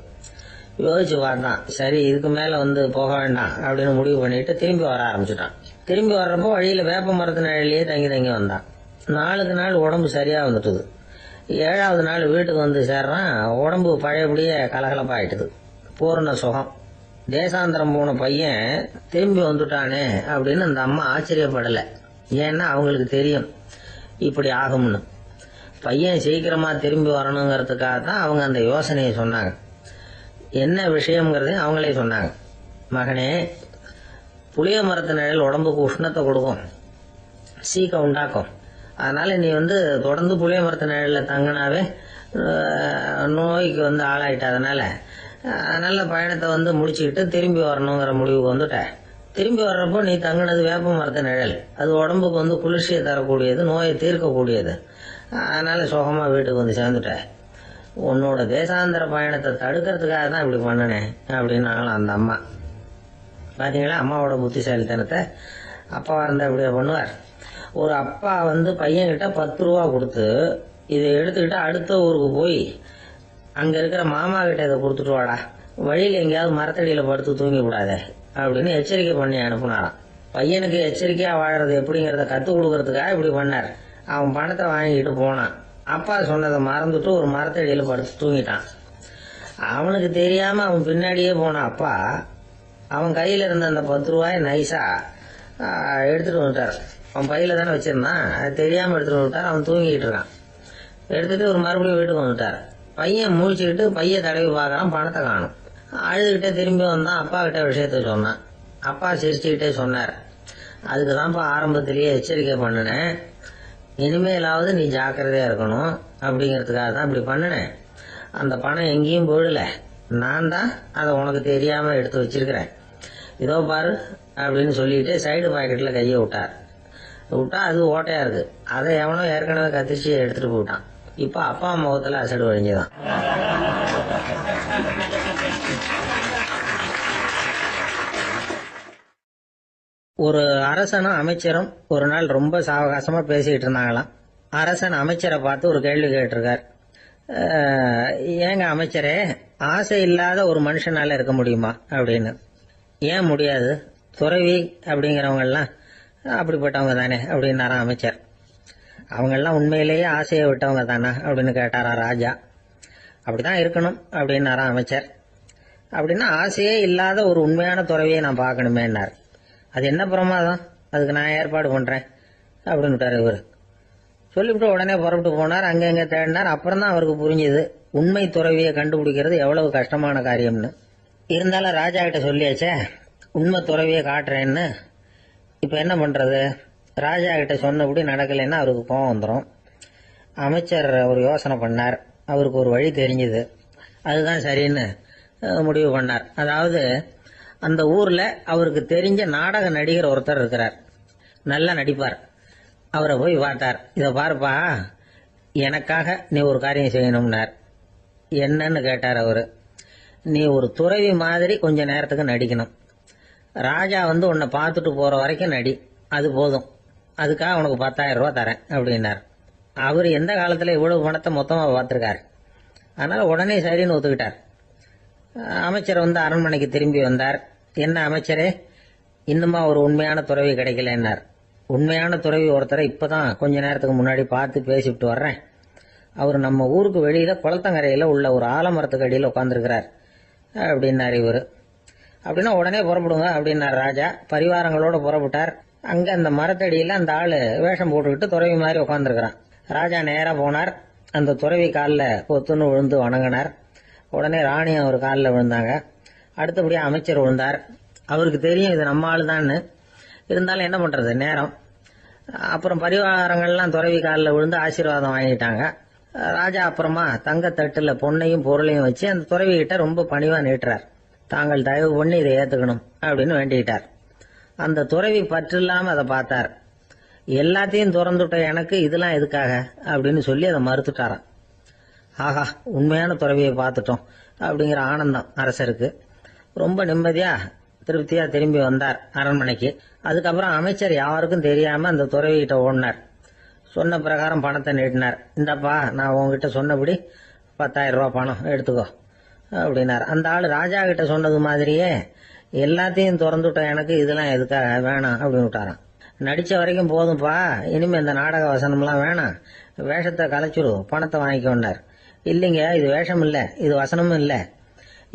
யோசிச்சு பார்த்தான். சரி, இதுக்கு மேல போக வேண்டாம் அப்படின்னு முடிவு பண்ணிட்டு திரும்பி வர ஆரம்பிச்சுட்டான். திரும்பி வர்றப்போ வழியில வேப்ப மரத்து நிழல்லையே தங்கி தங்கி வந்தான். நாளுக்கு நாள் உடம்பு சரியா வந்துட்டுது. 7வது நாள் வீட்டுக்கு சேர்றான். உடம்பு பழையபடியே கலகலப்பாயிட்டுது. பூர்ண சுகம். தேசாந்திரம் போன பையன் திரும்பி வந்துட்டானே அப்படின்னு அந்த அம்மா ஆச்சரியப்படல. ஏன்னா அவங்களுக்கு தெரியும் இப்படி ஆகும்னு. பையன் சீக்கிரமா திரும்பி வரணுங்கிறதுக்காக தான் அவங்க அந்த யோசனையை சொன்னாங்க. என்ன விஷயம்ங்கிறதையும் அவங்களே சொன்னாங்க. மகனே, புளிய மரத்து நிழல் உடம்புக்கு உஷ்ணத்தை கொடுக்கும், சீக்க உண்டாக்கும். அதனால நீ தொடர்ந்து புளிய மரத்து நிழல்ல தங்கினாவே நோய்க்கு ஆளாயிட்ட. அதனால பயணத்தை முடிச்சுக்கிட்டு திரும்பி வரணுங்கிற முடிவுக்கு வந்துட்ட. திரும்பி வர்றப்போ நீ தங்கினது வேப்ப மரத்து நிழல். அது உடம்புக்கு குளிர்ச்சியை தரக்கூடியது, நோயை தீர்க்கக்கூடியது. அதனால சுகமா வீட்டுக்கு சேர்ந்துட்ட. உன்னோட தேசாந்திர பயணத்தை தடுக்கிறதுக்காக தான் இப்படி பண்ணனேன் அப்படின்னாங்களாம் அந்த அம்மா. பாத்தீங்களா அம்மாவோட புத்திசாலித்தனத்தை? அப்பாவா இருந்தா இப்படியா பண்ணுவார்? ஒரு அப்பா பையன் கிட்ட 10 ரூபா கொடுத்து இதை எடுத்துக்கிட்டு அடுத்த ஊருக்கு போய் அங்க இருக்கிற மாமா கிட்ட இதை கொடுத்துட்டு வாடா, வழியில எங்கேயாவது மரத்தடியில படுத்து தூங்கி விடாத அப்படின்னு எச்சரிக்கை பண்ணி அனுப்புனாராம். பையனுக்கு எச்சரிக்கையா வாழறது எப்படிங்கறத கத்து கொடுக்கறதுக்காக இப்படி பண்ணார். அவன் பணத்தை வாங்கிட்டு போனான். அப்பா சொன்னதை மறந்துட்டு ஒரு மரத்தடியில படுத்து தூங்கிட்டான். அவனுக்கு தெரியாம அவன் பின்னாடியே போன அப்பா அவன் கையில இருந்த அந்த 10 ரூபாய் நைஸா எடுத்துட்டு வந்துட்டார். அவன் பையில தானே வச்சிருந்தான், அது தெரியாம எடுத்துட்டு வந்துட்டார். அவன் தூங்கிட்டு இருக்கான். எடுத்துட்டு ஒரு மறுபடியும் வீட்டுக்கு வந்துட்டார். பையன் முழிச்சுக்கிட்டு பைய தடவி பார்க்கறான், பணத்தை காணும். அழுதுகிட்டே திரும்பி வந்தான். அப்பா கிட்ட விஷயத்த சொன்னான். அப்பா சிரிச்சுக்கிட்டே சொன்னார், அதுக்குதான்ப்பா ஆரம்பத்திலேயே எச்சரிக்கை பண்ணினேன், இனிமேலாவது நீ ஜாக்கிரதையா இருக்கணும் அப்படிங்கறதுக்காக தான் இப்படி பண்ணினேன். அந்த பணம் எங்கேயும் போயிடல, நான் தான் அதை உனக்கு தெரியாம எடுத்து வச்சிருக்கிறேன். இதோ பாரு அப்படின்னு சொல்லிட்டு சைடு பாக்கெட்ல கையை விட்டா அது ஓட்டையா இருக்கு. அதை எவனோ ஏற்கனவே கத்திரிச்சு எடுத்துட்டு போயிட்டான். இப்ப அப்பா முகத்துல அசடு வழிஞ்சுதான். ஒரு அரசனும் அமைச்சரும் ஒரு நாள் ரொம்ப சாவகாசமா பேசிக்கிட்டு இருந்தாங்களாம். அரசன் அமைச்சரை பார்த்து ஒரு கேள்வி கேட்டிருக்கார். ஏங்க அமைச்சரே, ஆசை இல்லாத ஒரு மனுஷனால இருக்க முடியுமா அப்படின்னு. ஏன் முடியாது, துறவி அப்படிங்கிறவங்க எல்லாம் அப்படிப்பட்டவங்க தானே அப்படின்னாராம் அமைச்சர். அவங்க எல்லாம் உண்மையிலேயே ஆசையை விட்டவங்க தானே அப்படின்னு கேட்டாரா ராஜா. அப்படிதான் இருக்கணும் அப்படின்னாராம் அமைச்சர். அப்படின்னா ஆசையே இல்லாத ஒரு உண்மையான துறவியை நான் பார்க்கணுமேன்னார். அது என்ன பிரமாதம், அதுக்கு நான் ஏற்பாடு பண்ணுறேன் அப்படின்னு விட்டார் இவர். சொல்லிவிட்டு உடனே புறப்பட்டு போனார். அங்கங்கே தேடினார். அப்புறம் தான் அவருக்கு புரிஞ்சுது உண்மை துறவியை கண்டுபிடிக்கிறது எவ்வளவு கஷ்டமான காரியம்னு. இருந்தாலும் ராஜா கிட்ட சொல்லியாச்சே உண்மை துறவியை காட்டுறேன்னு. இப்போ என்ன பண்ணுறது? ராஜா கிட்ட சொன்னபடி நடக்கலைன்னா அவருக்கு கோபம் வந்துடும். அமைச்சர் ஒரு யோசனை பண்ணார். அவருக்கு ஒரு வழி தெரிஞ்சுது. அதுதான் சரின்னு முடிவு பண்ணார். அதாவது அந்த ஊரில் அவருக்கு தெரிஞ்ச நாடக நடிகர் ஒருத்தர் இருக்கிறார், நல்லா நடிப்பார். அவரை போய் பார்த்தார். இதை பாருப்பா, எனக்காக நீ ஒரு காரியம் செய்யணும்னார். என்னன்னு கேட்டார் அவர். நீ ஒரு துறவி மாதிரி கொஞ்ச நேரத்துக்கு நடிக்கணும். ராஜா உன்னை பார்த்துட்டு போற வரைக்கும் நடி, அது போதும். அதுக்காக உனக்கு 10,000 ரூபா தரேன் அப்படின்னார். அவர் எந்த காலத்தில் இவ்வளவு பணத்தை மொத்தமாக பார்த்துருக்காரு. அதனால உடனே சரின்னு ஒத்துக்கிட்டார். அமைச்சர் அரண்மனைக்கு திரும்பி வந்தார். என்ன அமைச்சரே, இன்னுமா ஒரு உண்மையான துறவி கிடைக்கலன்னார். உண்மையான துறவி ஒருத்தரை இப்பதான் கொஞ்ச நேரத்துக்கு முன்னாடி பார்த்து பேசிவிட்டு வர்றேன். அவர் நம்ம ஊருக்கு வெளியில குளத்தங்கரையில உள்ள ஒரு ஆலமரத்துக்கு அடியில் உட்காந்துருக்கிறார் அப்படின்னார் இவர். அப்படின்னா உடனே புறப்படுங்க அப்படின்னார் ராஜா. பரிவாரங்களோட புறப்பட்டார். அங்க அந்த மரத்தடியில அந்த ஆளு வேஷம் போட்டுக்கிட்டு துறவி மாதிரி உட்காந்துருக்கிறான். ராஜா நேரா போனார். அந்த துறவி காலில் பொத்துன்னு விழுந்து வணங்கினார். உடனே ராணி அவர் காலில் விழுந்தாங்க. அடுத்தபடியாக அமைச்சர் விழுந்தார். அவருக்கு தெரியும் இது நம்ம ஆளு தான்னு. இருந்தாலும் என்ன பண்றது, நேரம். அப்புறம் பரிவாரங்கள்லாம் துறவி காலில் விழுந்து ஆசீர்வாதம் வாங்கிட்டாங்க. ராஜா அப்புறமா தங்கத்தட்டுல பொண்ணையும் பொருளையும் வச்சு அந்த துறவி கிட்ட ரொம்ப பணிவா நீட்டுறார். தாங்கள் தயவு பண்ணி இதை ஏத்துக்கணும் அப்படின்னு வேண்டிக்கிட்டார். அந்த துறவி பற்று இல்லாம அதை பார்த்தார். எல்லாத்தையும் திறந்துட்ட எனக்கு இதெல்லாம் எதுக்காக அப்படின்னு சொல்லி அதை மறுத்துட்டாராம். ஆஹா, உண்மையான துறவியை பார்த்துட்டோம் அப்படிங்கிற ஆனந்தம் அரசருக்கு. ரொம்ப நிம்மதியா திருப்தியா திரும்பி வந்தார் அரண்மனைக்கு. அதுக்கப்புறம் அமைச்சர் யாருக்கும் தெரியாம அந்த துறவிகிட்ட ஓடினார். சொன்ன பிரகாரம் பணத்தை நீட்டினார். இந்தப்பா, நான் உங்ககிட்ட சொன்னபடி 10,000 ரூபா பணம் எடுத்துக்கோ அப்படின்னார். அந்த ஆள் ராஜா கிட்ட சொன்னது மாதிரியே எல்லாத்தையும் திறந்துட்ட எனக்கு இதெல்லாம் எதுக்காக வேணாம் அப்படின்னு விட்டாராம். நடிச்ச வரைக்கும் போதும்பா, இனிமே இந்த நாடக வசனம்லாம் வேணாம், வேஷத்தை கலைச்சிரு, பணத்தை வாங்கிக்கோன்னார். இல்லைங்க, இது வேஷம் இல்லை, இது வசனமும் இல்லை,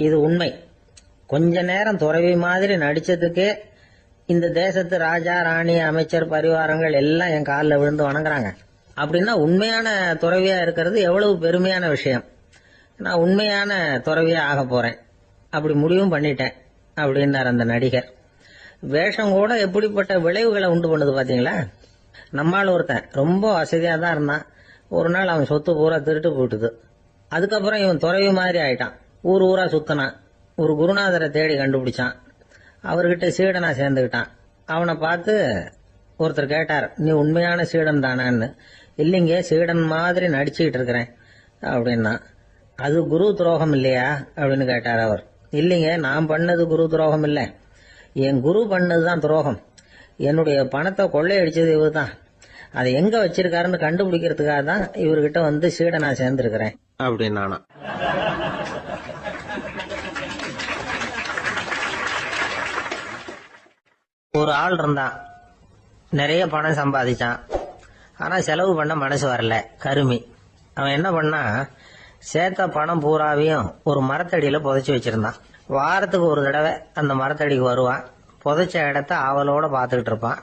இது உண்மை. கொஞ்ச நேரம் துறவி மாதிரி நடிச்சதுக்கே இந்த தேசத்து ராஜா, ராணி, அமைச்சர், பரிவாரங்கள் எல்லாம் என் காலில் விழுந்து வணங்குறாங்க. அப்படின்னா உண்மையான துறவியா இருக்கிறது எவ்வளவு பெருமையான விஷயம். நான் உண்மையான துறவியா ஆக போறேன், அப்படி முடிவும் பண்ணிட்டேன் அப்படின்னார் அந்த நடிகர். வேஷம் கூட எப்படிப்பட்ட விளைவுகளை உண்டு பண்ணுது பாத்தீங்களா. நம்மால் ஒருத்தன் ரொம்ப வசதியா தான் இருந்தான். ஒரு நாள் அவன் சொத்து பூரா திருட்டு போயிட்டுது. அதுக்கப்புறம் இவன் துறவி மாதிரி ஆயிட்டான். ஊர் ஊரா சுத்தினான். ஒரு குருநாதரை தேடி கண்டுபிடிச்சான். அவர்கிட்ட சீடனா சேர்ந்துக்கிட்டான். அவனை பார்த்து ஒருத்தர் கேட்டார், நீ உண்மையான சீடன் தானான்னு. இல்லைங்க, சீடன் மாதிரி நடிச்சுக்கிட்டு இருக்கிறேன் அப்படின்னா. அது குரு துரோகம் இல்லையா அப்படின்னு கேட்டார் அவர். இல்லைங்க, நான் பண்ணது குரு துரோகம் இல்லை, என் குரு பண்ணதுதான் துரோகம். என்னுடைய பணத்தை கொள்ளையடிச்சது இவர் தான். அதை எங்க வச்சிருக்காருன்னு கண்டுபிடிக்கிறதுக்காக தான் இவர்கிட்ட சீடனா சேர்ந்திருக்கிறேன் அப்படின்னானா. ஒரு ஆள் இருந்தான், நிறைய பணம் சம்பாதிச்சான். ஆனா செலவு பண்ண மனசு வரல, கருமி. அவன் என்ன பண்ணா, சேர்த்த பணம் பூராவையும் ஒரு மரத்தடியில புதைச்சி வச்சிருந்தான். வாரத்துக்கு ஒரு தடவை அந்த மரத்தடிக்கு வருவான். புதைச்ச இடத்த ஆவலோட பார்த்துக்கிட்டு இருப்பான்.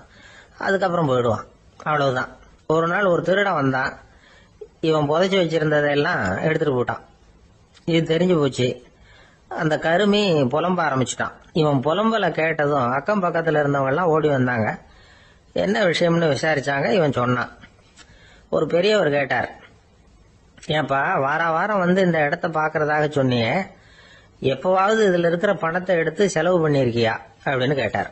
அதுக்கப்புறம் போயிடுவான். அவ்வளவுதான். ஒரு நாள் ஒரு திருடன் வந்தான். இவன் புதைச்சி வச்சிருந்ததெல்லாம் எடுத்துட்டு போட்டான். இது தெரிஞ்சு போச்சு. அந்த கருமி புலம்ப ஆரம்பிச்சுட்டான். இவன் புலம்பல கேட்டதும் அக்கம் பக்கத்துல இருந்தவங்க எல்லாம் ஓடி வந்தாங்க. என்ன விஷயம்னு விசாரிச்சாங்க. இவன் சொன்னான். ஒரு பெரியவர் கேட்டார், ஏன்பா வாரம் இந்த இடத்த பாக்குறதாக சொன்னியே, எப்பவாவது இதுல இருக்கிற பணத்தை எடுத்து செலவு பண்ணிருக்கியா அப்படின்னு கேட்டார்.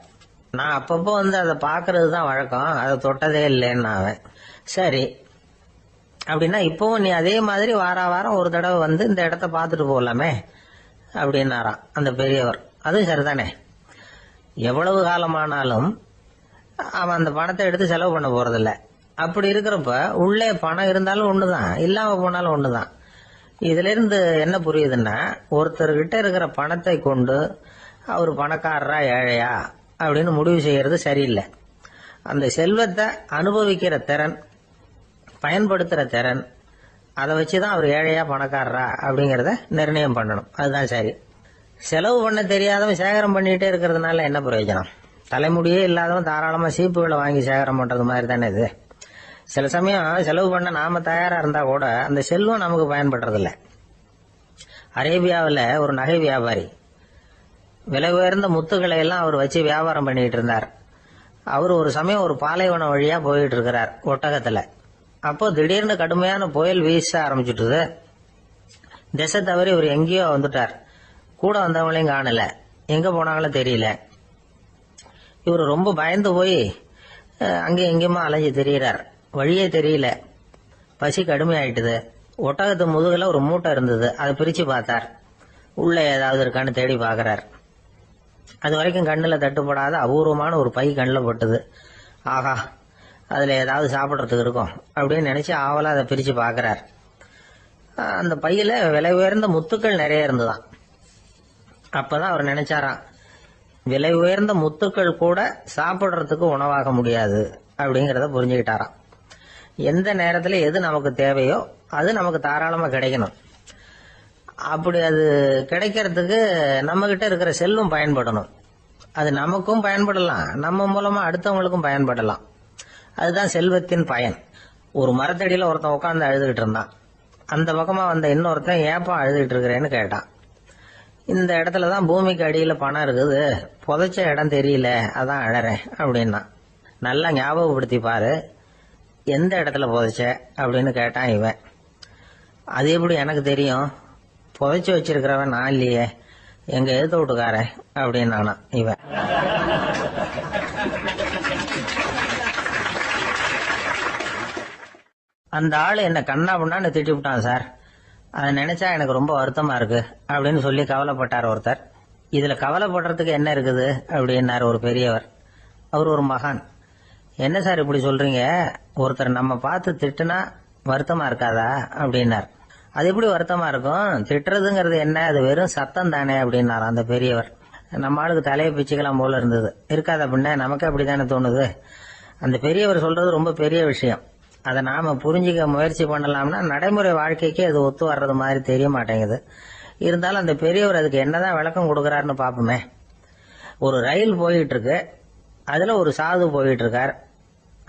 நான் அப்பப்போ அதை பாக்குறது தான் வழக்கம், அதை தொட்டதே இல்லைன்னு அவன். சரி, அப்படின்னா இப்பவும் நீ அதே மாதிரி வாரம் ஒரு தடவை இந்த இடத்த பார்த்துட்டு போகலாமே அப்படின்னாராம் அந்த பெரியவர். அதுவும் சரிதானே, எவ்வளவு காலமானாலும் அவன் அந்த பணத்தை எடுத்து செலவு பண்ண போறதில்ல. அப்படி இருக்கிறப்ப உள்ளே பணம் இருந்தாலும் ஒண்ணுதான், இல்லாம போனாலும் ஒண்ணுதான். இதுல இருந்து என்ன புரியுதுன்னா, ஒருத்தர்கிட்ட இருக்கிற பணத்தை கொண்டு அவர் பணக்காரரா ஏழையா அப்படின்னு முடிவு செய்யறது சரியில்லை. அந்த செல்வத்தை அனுபவிக்கிற திறன், பயன்படுத்துற திறன், அதை வச்சுதான் அவர் ஏழையா பணக்காரரா அப்படிங்கறத நிர்ணயம் பண்ணணும். அதுதான் சரி. செலவு பண்ண தெரியாதவன் சேகரம் பண்ணிட்டே இருக்கிறதுனால என்ன பிரயோஜனம்? தலைமுடியே இல்லாதவன் தாராளமா சீப்புகளை வாங்கி சேகரம் பண்றது மாதிரி தானே இது. சில சமயம் செலவு பண்ண நாம தயாரா இருந்தா கூட அந்த செல்வம் நமக்கு பயன்படுறதில்ல. அரேபியாவில் ஒரு நகை வியாபாரி விலை உயர்ந்த முத்துக்களை எல்லாம் அவர் வச்சு வியாபாரம் பண்ணிட்டு இருந்தார். அவர் ஒரு சமயம் ஒரு பாலைவனம் வழியா போயிட்டு இருக்கிறார் ஒட்டகத்துல. அப்போ திடீர்னு கடுமையான புயல் வீச ஆரம்பிச்சுட்டுது. திசை தவறி இவர் எங்கேயோ வந்துட்டார். கூட வந்தவங்களையும் காணல, எங்க போனாங்களும் தெரியல. இவர் ரொம்ப பயந்து போய் அங்கேயும் எங்கேயுமா அலைஞ்சு திரியிறார். வழியே தெரியல. பசி கடுமையாயிட்டுது. ஒட்டகத்து முதுகுல ஒரு மூட்டை இருந்தது. அதை பிரிச்சு பார்த்தார். உள்ள ஏதாவது இருக்கான்னு தேடி பார்க்கறார். அது வரைக்கும் கண்ணில் தட்டுப்படாத அபூர்வமான ஒரு பை கண்ணில் பட்டுது. ஆஹா, அதுல ஏதாவது சாப்பிட்றதுக்கு இருக்கும் அப்படின்னு நினைச்சு ஆவலா அதை பிரிச்சு பார்க்கறார். அந்த பையில விலை உயர்ந்த முத்துக்கள் நிறைய இருந்துதான். அப்பதான் அவர் நினைச்சாராம், விலை உயர்ந்த முத்துக்கள் கூட சாப்பிட்றதுக்கு உணவாக முடியாது அப்படிங்கறத புரிஞ்சுக்கிட்டாராம். எந்த நேரத்துல எது நமக்கு தேவையோ அது நமக்கு தாராளமா கிடைக்கணும். அப்படி அது கிடைக்கிறதுக்கு நம்ம கிட்ட இருக்கிற செல்வம் பயன்படணும். அது நமக்கும் பயன்படலாம், நம்ம மூலமா அடுத்தவங்களுக்கும் பயன்படலாம். அதுதான் செல்வத்தின் பயன். ஒரு மரத்தடியில ஒருத்தன் உட்காந்து அழுதுகிட்டு இருந்தான். அந்த பக்கமா வந்த இன்னொருத்தன் ஏப்பா அழுதுகிட்டு இருக்கிறேன்னு கேட்டான். இந்த இடத்துலதான் பூமிக்கு அடியில பணம் இருக்குது, புதைச்ச இடம் தெரியல, அதான் அழறேன் அப்படின்னா. நல்லா ஞாபகப்படுத்தி பாரு, எந்த இடத்துல புதைச்ச அப்படின்னு கேட்டான் இவன். அது எப்படி எனக்கு தெரியும், புதைச்சு வச்சிருக்கிறவன் நான் இல்லையே, எங்க எழுத்து வீட்டுக்காரன் அப்படின்னு இவன். அந்த ஆளு என்ன கண்ணா பண்ணான்னு திட்டி விட்டான் சார். அதை நினைச்சா எனக்கு ரொம்ப வருத்தமா இருக்கு அப்படின்னு சொல்லி கவலைப்பட்டார் ஒருத்தர். இதுல கவலைப்படுறதுக்கு என்ன இருக்குது அப்படின்னாரு ஒரு பெரியவர். அவர் ஒரு மகான். என்ன சார் இப்படி சொல்றீங்க, ஒருத்தர் நம்ம பார்த்து திட்டுனா வருத்தமா இருக்காதா அப்படின்னார். அது எப்படி வருத்தமா இருக்கும், திட்டுறதுங்கிறது என்ன, அது வெறும் சத்தம் தானே அப்படின்னார் அந்த பெரியவர். நம்ம ஆளுக்கு தலையை பிச்சுக்கலாம் போல இருந்தது. இருக்காது அப்படின்னா நமக்கு அப்படித்தானே தோணுது. அந்த பெரியவர் சொல்றது ரொம்ப பெரிய விஷயம். அதை நாம புரிஞ்சுக்க முயற்சி பண்ணலாம்னா நடைமுறை வாழ்க்கைக்கு அது ஒத்து வர்றது மாதிரி தெரிய மாட்டேங்குது. இருந்தாலும் அந்த பெரியவர் அதுக்கு என்னதான் விளக்கம் கொடுக்கறாருன்னு பாப்போமே. ஒரு ரயில் போயிட்டு இருக்கு, அதுல ஒரு சாது போயிட்டு இருக்கார்.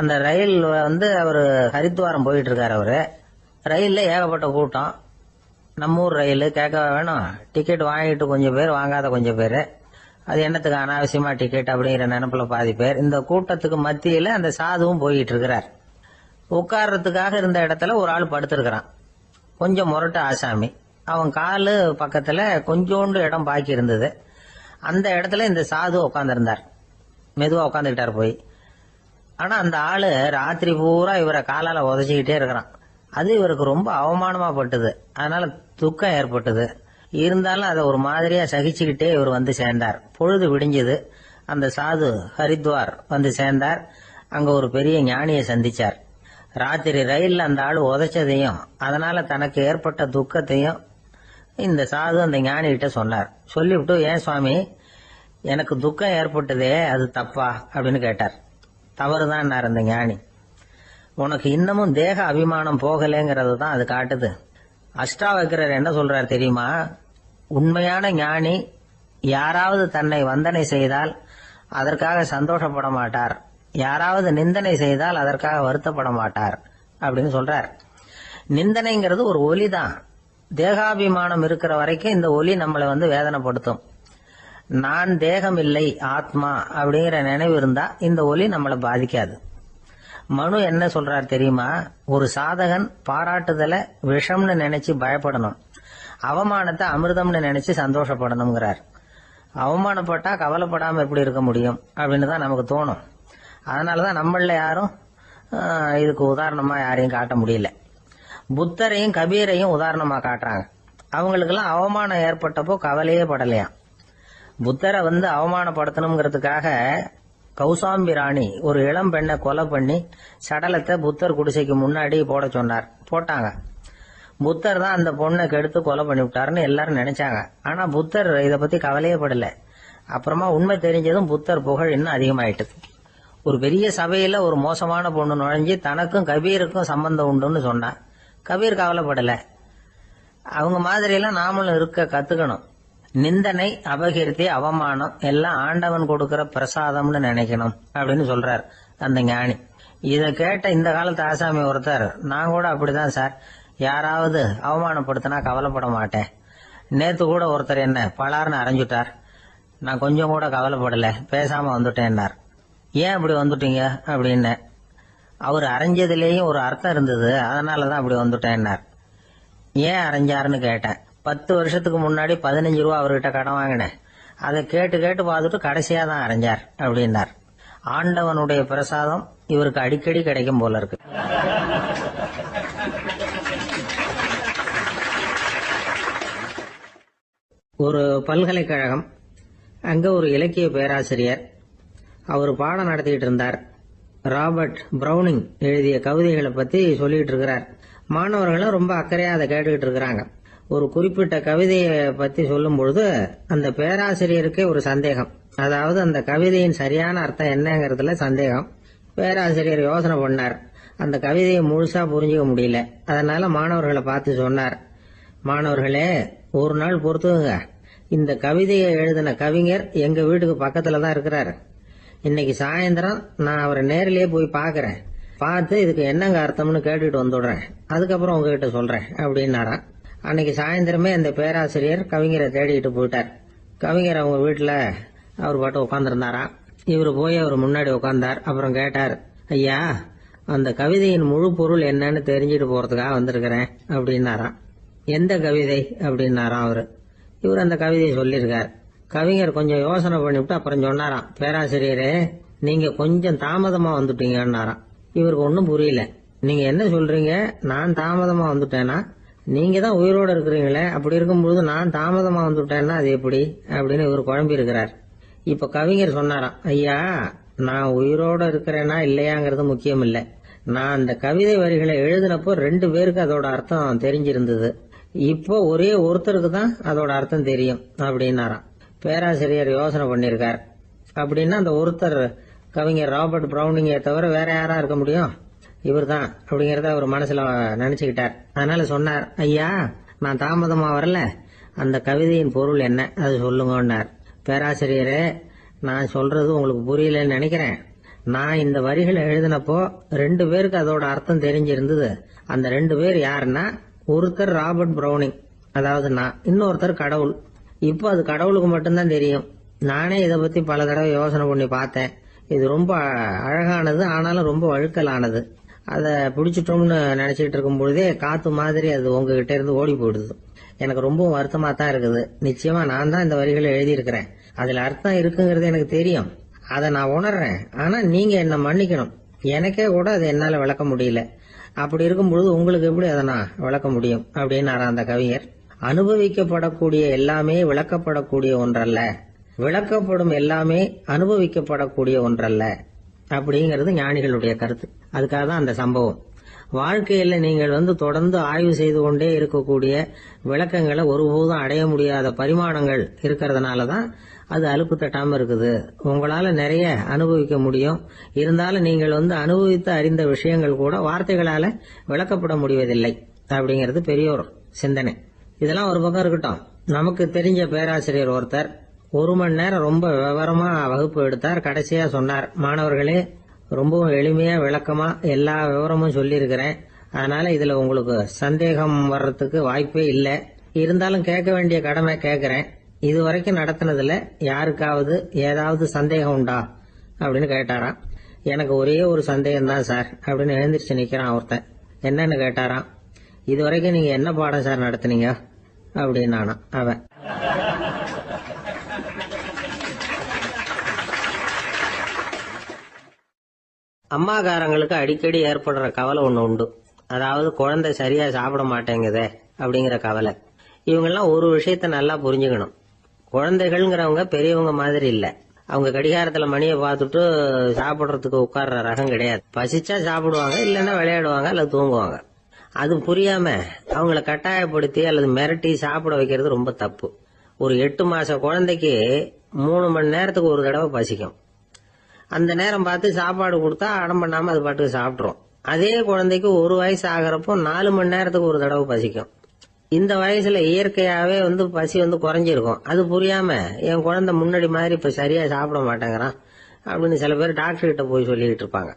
அந்த ரயில் அவரு ஹரித்வாரம் போயிட்டு இருக்காரு. அவரு ரயில்ல ஏகப்பட்ட கூட்டம். நம்ம ஊர் ரயில் கேட்க வேணும், டிக்கெட் வாங்கிட்டு கொஞ்சம் பேர், வாங்காத கொஞ்சம் பேர். அது என்னத்துக்கு அனாவசியமா டிக்கெட் அப்படிங்கிற நினைப்புல பாதி பேர். இந்த கூட்டத்துக்கு மத்தியில அந்த சாதுவும் போயிட்டு இருக்கிறார். உட்கார்றதுக்காக இருந்த இடத்துல ஒரு ஆள் படுத்திருக்கிறான். கொஞ்சம் முரட்டு ஆசாமி. அவன் காலு பக்கத்துல கொஞ்சோண்டு இடம் பாக்கி இருந்தது. அந்த இடத்துல இந்த சாது உட்கார்ந்திருந்தார். மெதுவா உட்காந்துக்கிட்டார் போய். ஆனா அந்த ஆளு ராத்திரி பூரா இவரை காலால உதச்சிக்கிட்டே இருக்கிறான். அது இவருக்கு ரொம்ப அவமானமா பட்டது. அதனால துக்கம் ஏற்பட்டது. இருந்தாலும் அதை ஒரு மாதிரியா சகிச்சுக்கிட்டே இவர் வந்து சேர்ந்தார். பொழுது விடிஞ்சது. அந்த சாது ஹரித்வார் வந்து சேர்ந்தார். அங்க ஒரு பெரிய ஞானியை சந்திச்சார். ராத்திரி ரயில்ல அந்த ஆளு உதைச்சதையும் அதனால தனக்கு ஏற்பட்ட துக்கத்தையும் இந்த சாது அந்த ஞானி கிட்ட சொன்னார். சொல்லிவிட்டு, ஏன் சுவாமி, எனக்கு துக்கம் ஏற்பட்டதே அது தப்பா அப்படின்னு கேட்டார். தவறுதான் அந்த ஞானி. உனக்கு இன்னமும் தேக அபிமானம் போகலைங்கிறது தான் அது காட்டுது. அஷ்டாவக்கிரர் என்ன சொல்றார் தெரியுமா, உண்மையான ஞானி யாராவது தன்னை வந்தனை செய்தால் அதற்காக சந்தோஷப்பட மாட்டார், யாராவது நிந்தனை செய்தால் அதற்காக வருத்தப்பட மாட்டார் அப்படின்னு சொல்றார். நிந்தனைங்கிறது ஒரு ஒலி தான். தேகாபிமானம் இருக்கிற வரைக்கும் இந்த ஒலி நம்மளை வேதனைப்படுத்தும். நான் தேகம் இல்லை, ஆத்மா அப்படிங்கிற நினைவு இருந்தா இந்த ஒலி நம்மளை பாதிக்காது. மனு என்ன சொல்றார் தெரியுமா, ஒரு சாதகன் பாராட்டுதலை விஷம்னு நினைச்சு பயப்படணும், அவமானத்தை அமிர்தம்னு நினைச்சு சந்தோஷப்படணுங்கிறார். அவமானப்பட்டா கவலைப்படாம எப்படி இருக்க முடியும் அப்படின்னு தான் நமக்கு தோணும். அதனாலதான் நம்மள யாரும் இதுக்கு உதாரணமா யாரையும் காட்ட முடியல. புத்தரையும் கபீரையும் உதாரணமா காட்டுறாங்க. அவங்களுக்கெல்லாம் அவமானம் ஏற்பட்டப்போ கவலையே படலையாம். புத்தரை அவமானப்படுத்தணுங்கிறதுக்காக கௌசாம்பி ராணி ஒரு இளம் பெண்ணை கொலை பண்ணி சடலத்தை புத்தர் குடிசைக்கு முன்னாடி போட சொன்னார். போட்டாங்க. புத்தர் தான் அந்த பொண்ணை கெடுத்து கொலை பண்ணி விட்டாருன்னு எல்லாரும் நினைச்சாங்க. ஆனா புத்தர் இதை பத்தி கவலையே படல. அப்புறமா உண்மை தெரிஞ்சதும் புத்தர் புகழ் இன்னும் அதிகமாயிட்டது. ஒரு பெரிய சபையில ஒரு மோசமான பொண்ணு நுழைஞ்சு தனக்கும் கபீருக்கும் சம்பந்தம் உண்டுன்னு சொன்னா கபீர் கவலைப்படல. அவங்க மாதிரியெல்லாம் நாமளும் இருக்க கத்துக்கணும். நிந்தனை, அபகீர்த்தி, அவமானம் எல்லாம் ஆண்டவன் கொடுக்கிற பிரசாதம்னு நினைக்கணும் அப்படின்னு சொல்றார் அந்த ஞானி. இத கேட்ட இந்த காலத்து ஆசாமி ஒருத்தர், நான் கூட அப்படிதான் சார், யாராவது அவமானப்படுத்தினா கவலைப்பட மாட்டேன். நேத்து கூட ஒருத்தர் என்ன பலார்னு அரைஞ்சுட்டார், நான் கொஞ்சம் கூட கவலைப்படல, பேசாம வந்துட்டேன்னார். ஏன் அப்படி வந்துட்டீங்க அப்படின்னு. அவர் அரைஞ்சதுலேயும் ஒரு அர்த்தம் இருந்தது, அதனாலதான் அப்படி வந்துட்டேன்னார். ஏன் அரைஞ்சாருன்னு கேட்டேன். 10 வருஷத்துக்கு முன்னாடி 15 ரூபா அவர்கிட்ட கடன் வாங்கினேன், அதை கேட்டு கேட்டு பார்த்துட்டு கடைசியா தான் அரைஞ்சார் அப்படின்னார். ஆண்டவனுடைய பிரசாதம் இவருக்கு அடிக்கடி கிடைக்கும் போல இருக்கு. ஒரு பல்கலைக்கழகம், அங்க ஒரு இலக்கிய பேராசிரியர், அவர் பாடம் நடத்திட்டு இருந்தார். ராபர்ட் பிரவுனிங் எழுதிய கவிதைகளை பத்தி சொல்லிட்டு இருக்கிறார். மாணவர்களும் ரொம்ப அக்கறையா அதை கேட்டுக்கிட்டு இருக்கிறாங்க. ஒரு குறிப்பிட்ட கவிதையை பத்தி சொல்லும் பொழுது அந்த பேராசிரியருக்கே ஒரு சந்தேகம், அதாவது அந்த கவிதையின் சரியான அர்த்தம் என்னங்கிறதுல சந்தேகம். பேராசிரியர் யோசனை பண்ணார், அந்த கவிதையை முழுசா புரிஞ்சுக்க முடியல. அதனால மாணவர்களை பார்த்து சொன்னார், மாணவர்களே, ஒரு நாள் பொறுத்துங்க, இந்த கவிதையை எழுதின கவிஞர் எங்க வீட்டுக்கு பக்கத்துல தான் இருக்கிறாரு. இன்னைக்கு சாயந்தரம் நான் அவரை நேரிலேயே போய் பாக்குறேன், பார்த்து இதுக்கு என்னங்க அர்த்தம்னு கேட்டுட்டு வந்துடுறேன், அதுக்கப்புறம் உங்ககிட்ட சொல்றேன் அப்படின்னாராம். அன்னைக்கு சாயந்தரமே அந்த பேராசிரியர் கவிஞரை தேடிட்டு போயிட்டார். கவிஞர் அவங்க வீட்டுல அவர் பாட்டு உட்காந்துருந்தாராம். இவர் போய் அவர் முன்னாடி உட்கார்ந்தார். அப்புறம் கேட்டார், ஐயா, அந்த கவிதையின் முழு பொருள் என்னன்னு தெரிஞ்சுட்டு போறதுக்காக வந்திருக்கிறேன் அப்படின்னாராம். எந்த கவிதை அப்படின்னாராம் அவரு. இவர் அந்த கவிதையை சொல்லியிருக்கார். கவிஞர் கொஞ்சம் யோசனை பண்ணிவிட்டு அப்புறம் சொன்னாராம், பேராசிரியரே, நீங்க கொஞ்சம் தாமதமா வந்துட்டீங்கன்னாராம். இவருக்கு ஒன்னும் புரியல. நீங்க என்ன சொல்றீங்க, நான் தாமதமா வந்துட்டேனா? நீங்க தான் உயிரோட இருக்கிறீங்களே, அப்படி இருக்கும்போது நான் தாமதமா வந்துட்டேன்னா அது எப்படி அப்படின்னு இவர் குழம்பி இருக்கிறார். இப்ப கவிஞர் சொன்னாராம், ஐயா, நான் உயிரோட இருக்கிறேனா இல்லையாங்கிறது முக்கியம் இல்ல, நான் அந்த கவிதை வரிகளை எழுதினப்போ 2 பேருக்கு அதோட அர்த்தம் தெரிஞ்சிருந்தது, இப்போ ஒரே ஒருத்தருக்கு தான் அதோட அர்த்தம் தெரியும் அப்படின்னாராம். பேராசிரியர் யோசனை பண்ணிருக்கார். அப்படின்னா அந்த ஒருத்தர் கவிஞர் ராபர்ட் பிரவுனிங்கை தவிர வேற யாரா இருக்க முடியும்? இவர் தான் அப்படிங்கறத அவர் மனசுல நினைச்சுக்கிட்டார். அதனால சொன்னார், ஐயா, நான் தாமதமா வரல, அந்த கவிதையின் பொருள் என்ன அது சொல்லுங்கன்னார். பேராசிரியரே, நான் சொல்றது உங்களுக்கு புரியலன்னு நினைக்கிறேன். நான் இந்த வரிகளை எழுதினப்போ 2 பேருக்கு அதோட அர்த்தம் தெரிஞ்சிருந்தது. அந்த 2 பேர் யாருன்னா, ஒருத்தர் ராபர்ட் பிரவுனிங், அதாவது நான், இன்னொருத்தர் கடவுள். இப்போ அது கடவுளுக்கு மட்டும்தான் தெரியும். நானே இதை பத்தி பல தடவை யோசனை பண்ணி பார்த்தேன். இது ரொம்ப அழகானது, ஆனாலும் ரொம்ப வழுக்கலானது. அதை பிடிச்சிட்டோம்னு நினைச்சிட்டு இருக்கும் பொழுதே காத்து மாதிரி அது உங்ககிட்ட இருந்து ஓடி போயிடுது. எனக்கு ரொம்பவும் வருத்தமா தான் இருக்குது. நிச்சயமா நான் தான் இந்த வரிகளை எழுதியிருக்கிறேன், அதுல அர்த்தம் இருக்குங்கிறது எனக்கு தெரியும், அதை நான் உணர்றேன். ஆனா நீங்க என்ன மன்னிக்கணும், எனக்கே கூட அதை என்னால விளக்க முடியல. அப்படி இருக்கும் பொழுது உங்களுக்கு எப்படி அதை நான் விளக்க முடியும் அப்படின்னு அந்த கவிஞர். அனுபவிக்கப்படக்கூடிய எல்லாமே விளக்கப்படக்கூடிய ஒன்றல்ல, விளக்கப்படும் எல்லாமே அனுபவிக்கப்படக்கூடிய ஒன்றல்ல அப்படிங்கிறது ஞானிகளுடைய கருத்து. அதுக்காக தான் அந்த சம்பவம். வாழ்க்கையில நீங்கள் தொடர்ந்து ஆய்வு செய்து கொண்டே இருக்கக்கூடிய விளக்கங்களை ஒருபோதும் அடைய முடியாத பரிமாணங்கள் இருக்கிறதுனாலதான் அது அலுப்பு தட்டாம இருக்குது. உங்களால நிறைய அனுபவிக்க முடியும், இருந்தாலும் நீங்கள் அனுபவித்து அறிந்த விஷயங்கள் கூட வார்த்தைகளால விளக்கப்பட முடிவதில்லை அப்படிங்கிறது பெரியோர் சிந்தனை. இதெல்லாம் ஒரு பக்கம் இருக்கட்டும். நமக்கு தெரிஞ்ச பேராசிரியர் ஒருத்தர் 1 மணி நேரம் ரொம்ப விவரமா வகுப்பு எடுத்தார். கடைசியா சொன்னார், மாணவர்களே, ரொம்பவும் எளிமையா விளக்கமா எல்லா விவரமும் சொல்லியிருக்கிறேன், அதனால இதுல உங்களுக்கு சந்தேகம் வர்றதுக்கு வாய்ப்பே இல்லை. இருந்தாலும் கேட்க வேண்டிய கடமை கேட்கிறேன். இதுவரைக்கும் நடத்தினதுல யாருக்காவது ஏதாவது சந்தேகம் உண்டா அப்படின்னு கேட்டாராம். எனக்கு ஒரே ஒரு சந்தேகம் தான் சார் அப்படின்னு எழுந்திரிச்சு நிக்கிறான் ஒருத்தன். என்னன்னு கேட்டாராம். இதுவரைக்கும் நீங்க என்ன பாடம் சார் நடத்துனீங்க அப்படின்னானா அவன். அம்மாக்காரங்களுக்கு அடிக்கடி ஏற்படுற கவலை ஒண்ணு உண்டு. அதாவது குழந்தை சரியா சாப்பிட மாட்டேங்குதே அப்படிங்கிற கவலை. இவங்கெல்லாம் ஒரு விஷயத்த நல்லா புரிஞ்சுக்கணும். குழந்தைகள்ங்கிறவங்க பெரியவங்க மாதிரி இல்ல. அவங்க கடிகாரத்துல மணியை பார்த்துட்டு சாப்பிடுறதுக்கு உட்கார்ற ரகம் கிடையாது. பசிச்சா சாப்பிடுவாங்க, இல்லைன்னா விளையாடுவாங்க அல்லது தூங்குவாங்க. அது புரியாம அவங்கள கட்டாயப்படுத்தி அல்லது மிரட்டி சாப்பிட வைக்கிறது ரொம்ப தப்பு. ஒரு 8 மாச குழந்தைக்கு 3 மணி நேரத்துக்கு ஒரு தடவை பசிக்கும். அந்த நேரம் பார்த்து சாப்பாடு கொடுத்தா அடம் பண்ணாம அது பாட்டுக்கு சாப்பிட்டுரும். அதே குழந்தைக்கு 1 வயசு ஆகிறப்போ 4 மணி நேரத்துக்கு ஒரு தடவை பசிக்கும். இந்த வயசுல இயற்கையாவே பசி குறைஞ்சிருக்கும். அது புரியாம என் குழந்தை முன்னாடி மாதிரி இப்ப சரியா சாப்பிட மாட்டேங்கிறான் அப்படின்னு சில பேர் டாக்டர் கிட்ட போய் சொல்லிக்கிட்டு இருப்பாங்க.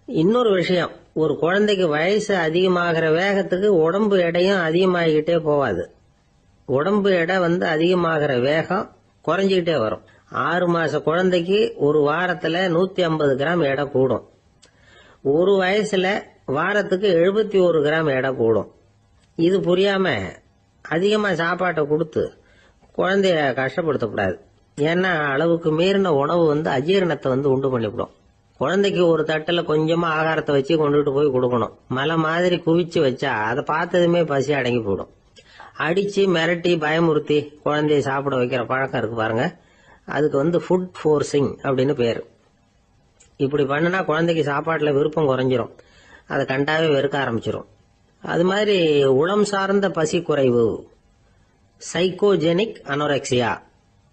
இன்னொரு விஷயம், ஒரு குழந்தைக்கு வயசு அதிகமாகிற வேகத்துக்கு உடம்பு எடையும் அதிகமாகிக்கிட்டே போவாது. உடம்பு எடை அதிகமாகிற வேகம் குறைஞ்சிக்கிட்டே வரும். 6 மாச குழந்தைக்கு ஒரு வாரத்துல 150 கிராம் எடை கூடும். ஒரு வயசுல வாரத்துக்கு 71 கிராம் எடை கூடும். இது புரியாம அதிகமா சாப்பாட்டை கொடுத்து குழந்தைய கஷ்டப்படுத்தக்கூடாது. ஏன்னா அளவுக்கு மீறின உணவு அஜீரணத்தை உண்டு பண்ணிவிடும். குழந்தைக்கு ஒரு தட்டுல கொஞ்சமா ஆகாரத்தை வச்சு கொண்டுட்டு போய் கொடுக்கணும். மலை மாதிரி குவிச்சு வச்சா அதை பார்த்ததுமே பசி அடங்கி போயிடும். அடிச்சு மிரட்டி பயமுறுத்தி குழந்தைய சாப்பிட வைக்கிற பழக்கம் இருக்கு பாருங்க, அதுக்கு ஃபுட் ஃபோர்சிங் அப்படின்னு பேரு. இப்படி பண்ணுனா குழந்தைக்கு சாப்பாட்டுல விருப்பம் குறைஞ்சிரும், அதை கண்டாவே வெறுக்க ஆரம்பிச்சிரும். அது மாதிரி உளம் சார்ந்த பசி குறைவு, சைக்கோஜெனிக் அனோரெக்சியா,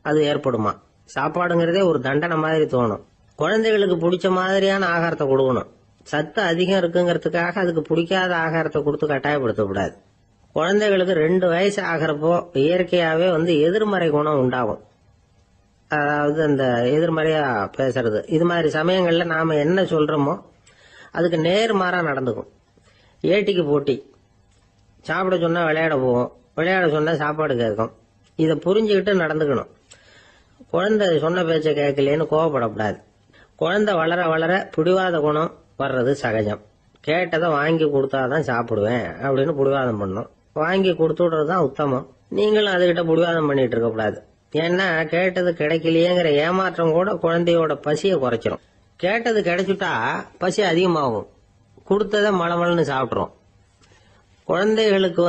அது ஏற்படுமா. சாப்பாடுங்கிறதே ஒரு தண்டனை மாதிரி தோணும். குழந்தைகளுக்கு பிடிச்ச மாதிரியான ஆகாரத்தை கொடுக்கணும். சத்து அதிகம் இருக்குங்கிறதுக்காக அதுக்கு பிடிக்காத ஆகாரத்தை கொடுத்து கட்டாயப்படுத்தக்கூடாது. குழந்தைகளுக்கு 2 வயசு ஆகிறப்போ இயற்கையாவே எதிர்மறை குணம் உண்டாகும். அதாவது அந்த எதிர்மறையா பேசுறது. இது மாதிரி சமயங்கள்ல நாம என்ன சொல்றோமோ அதுக்கு நேர்மாறா நடந்துக்கும். ஏட்டிக்கு போட்டி, சாப்பிட சொன்னா விளையாட போவோம், விளையாட சொன்னா சாப்பாடு கேட்கும். இதை புரிஞ்சுக்கிட்டு நடந்துக்கணும். குழந்தை சொன்ன பேச்சை கேட்கலேன்னு கோவப்படக்கூடாது. குழந்தை வளர வளர பிடிவாத குணம் வர்றது சகஜம். கேட்டதை வாங்கி கொடுத்தாதான் சாப்பிடுவேன் அப்படின்னு பிடிவாதம் பண்ணும். வாங்கி கொடுத்து விடுறதுதான் உத்தமம். நீங்களும் அதுகிட்ட பிடிவாதம் பண்ணிட்டு இருக்க கூடாது. ஏன்னா கேட்டது கிடைக்கலையேங்கிற ஏமாற்றம் கூட குழந்தையோட பசியை குறைச்சிரும். கேட்டது கிடைச்சுட்டா பசி அதிகமாகும், கொடுத்ததை மளமளன்னு சாப்பிட்றோம். குழந்தைகளுக்கு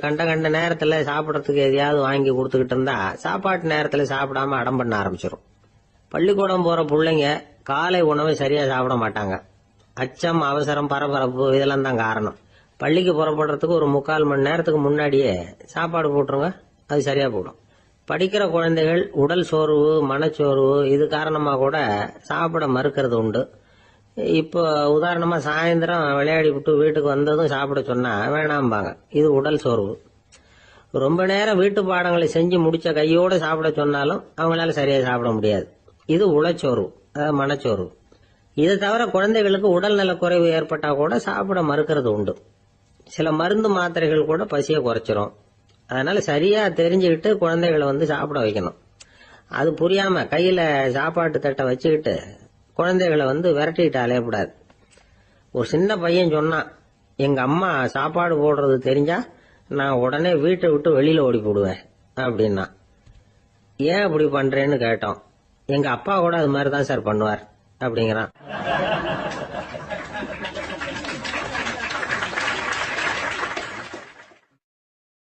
கண்ட கண்ட நேரத்துல சாப்பிடறதுக்கு எதையாவது வாங்கி கொடுத்துக்கிட்டு இருந்தா சாப்பாட்டு நேரத்துல சாப்பிடாம அடம் பண்ண ஆரம்பிச்சிடும். பள்ளிக்கூடம் போற பிள்ளைங்க காலை உணவை சரியா சாப்பிட மாட்டாங்க. அச்சம், அவசரம், பரபரப்பு இதெல்லாம் தான் காரணம். பள்ளிக்கு புறப்படுறதுக்கு ஒரு 3/4 மணி நேரத்துக்கு முன்னாடியே சாப்பாடு போட்டுருங்க, அது சரியா போடும். படிக்கிற குழந்தைகள் உடல் சோர்வு, மனச்சோர்வு இது காரணமா கூட சாப்பிட மறுக்கிறது உண்டு. இப்போ உதாரணமா சாயந்தரம் விளையாடி விட்டு வீட்டுக்கு வந்ததும் சாப்பிட சொன்னா வேணாம்பாங்க. இது உடல் சோர்வு. ரொம்ப நேரம் வீட்டு பாடங்களை செஞ்சு முடிச்ச கையோட சாப்பிட சொன்னாலும் அவங்களால சரியா சாப்பிட முடியாது. இது உளச்சோர்வு, அதாவது மனச்சோர்வு. இதை தவிர குழந்தைகளுக்கு உடல் நலக்குறைவு ஏற்பட்டா கூட சாப்பிட மறுக்கிறது உண்டு. சில மருந்து மாத்திரைகள் கூட பசியை குறைச்சிரும். அதனால சரியா தெரிஞ்சுக்கிட்டு குழந்தைகளை சாப்பிட வைக்கணும். அது புரியாம கையில சாப்பாட்டு தட்டை வச்சுக்கிட்டு குழந்தைகளை விரட்டிக்கிட்டு அலையக்கூடாது. ஒரு சின்ன பையன் சொன்னான், எங்க அம்மா சாப்பாடு போடுறது தெரிஞ்சா நான் உடனே வீட்டை விட்டு வெளியில ஓடி போடுவேன் அப்படின்னா. ஏன் அப்படி பண்றேன்னு கேட்டோம். எங்க அப்பா கூட அது மாதிரிதான் சார் பண்ணுவார் அப்படிங்கிறான்.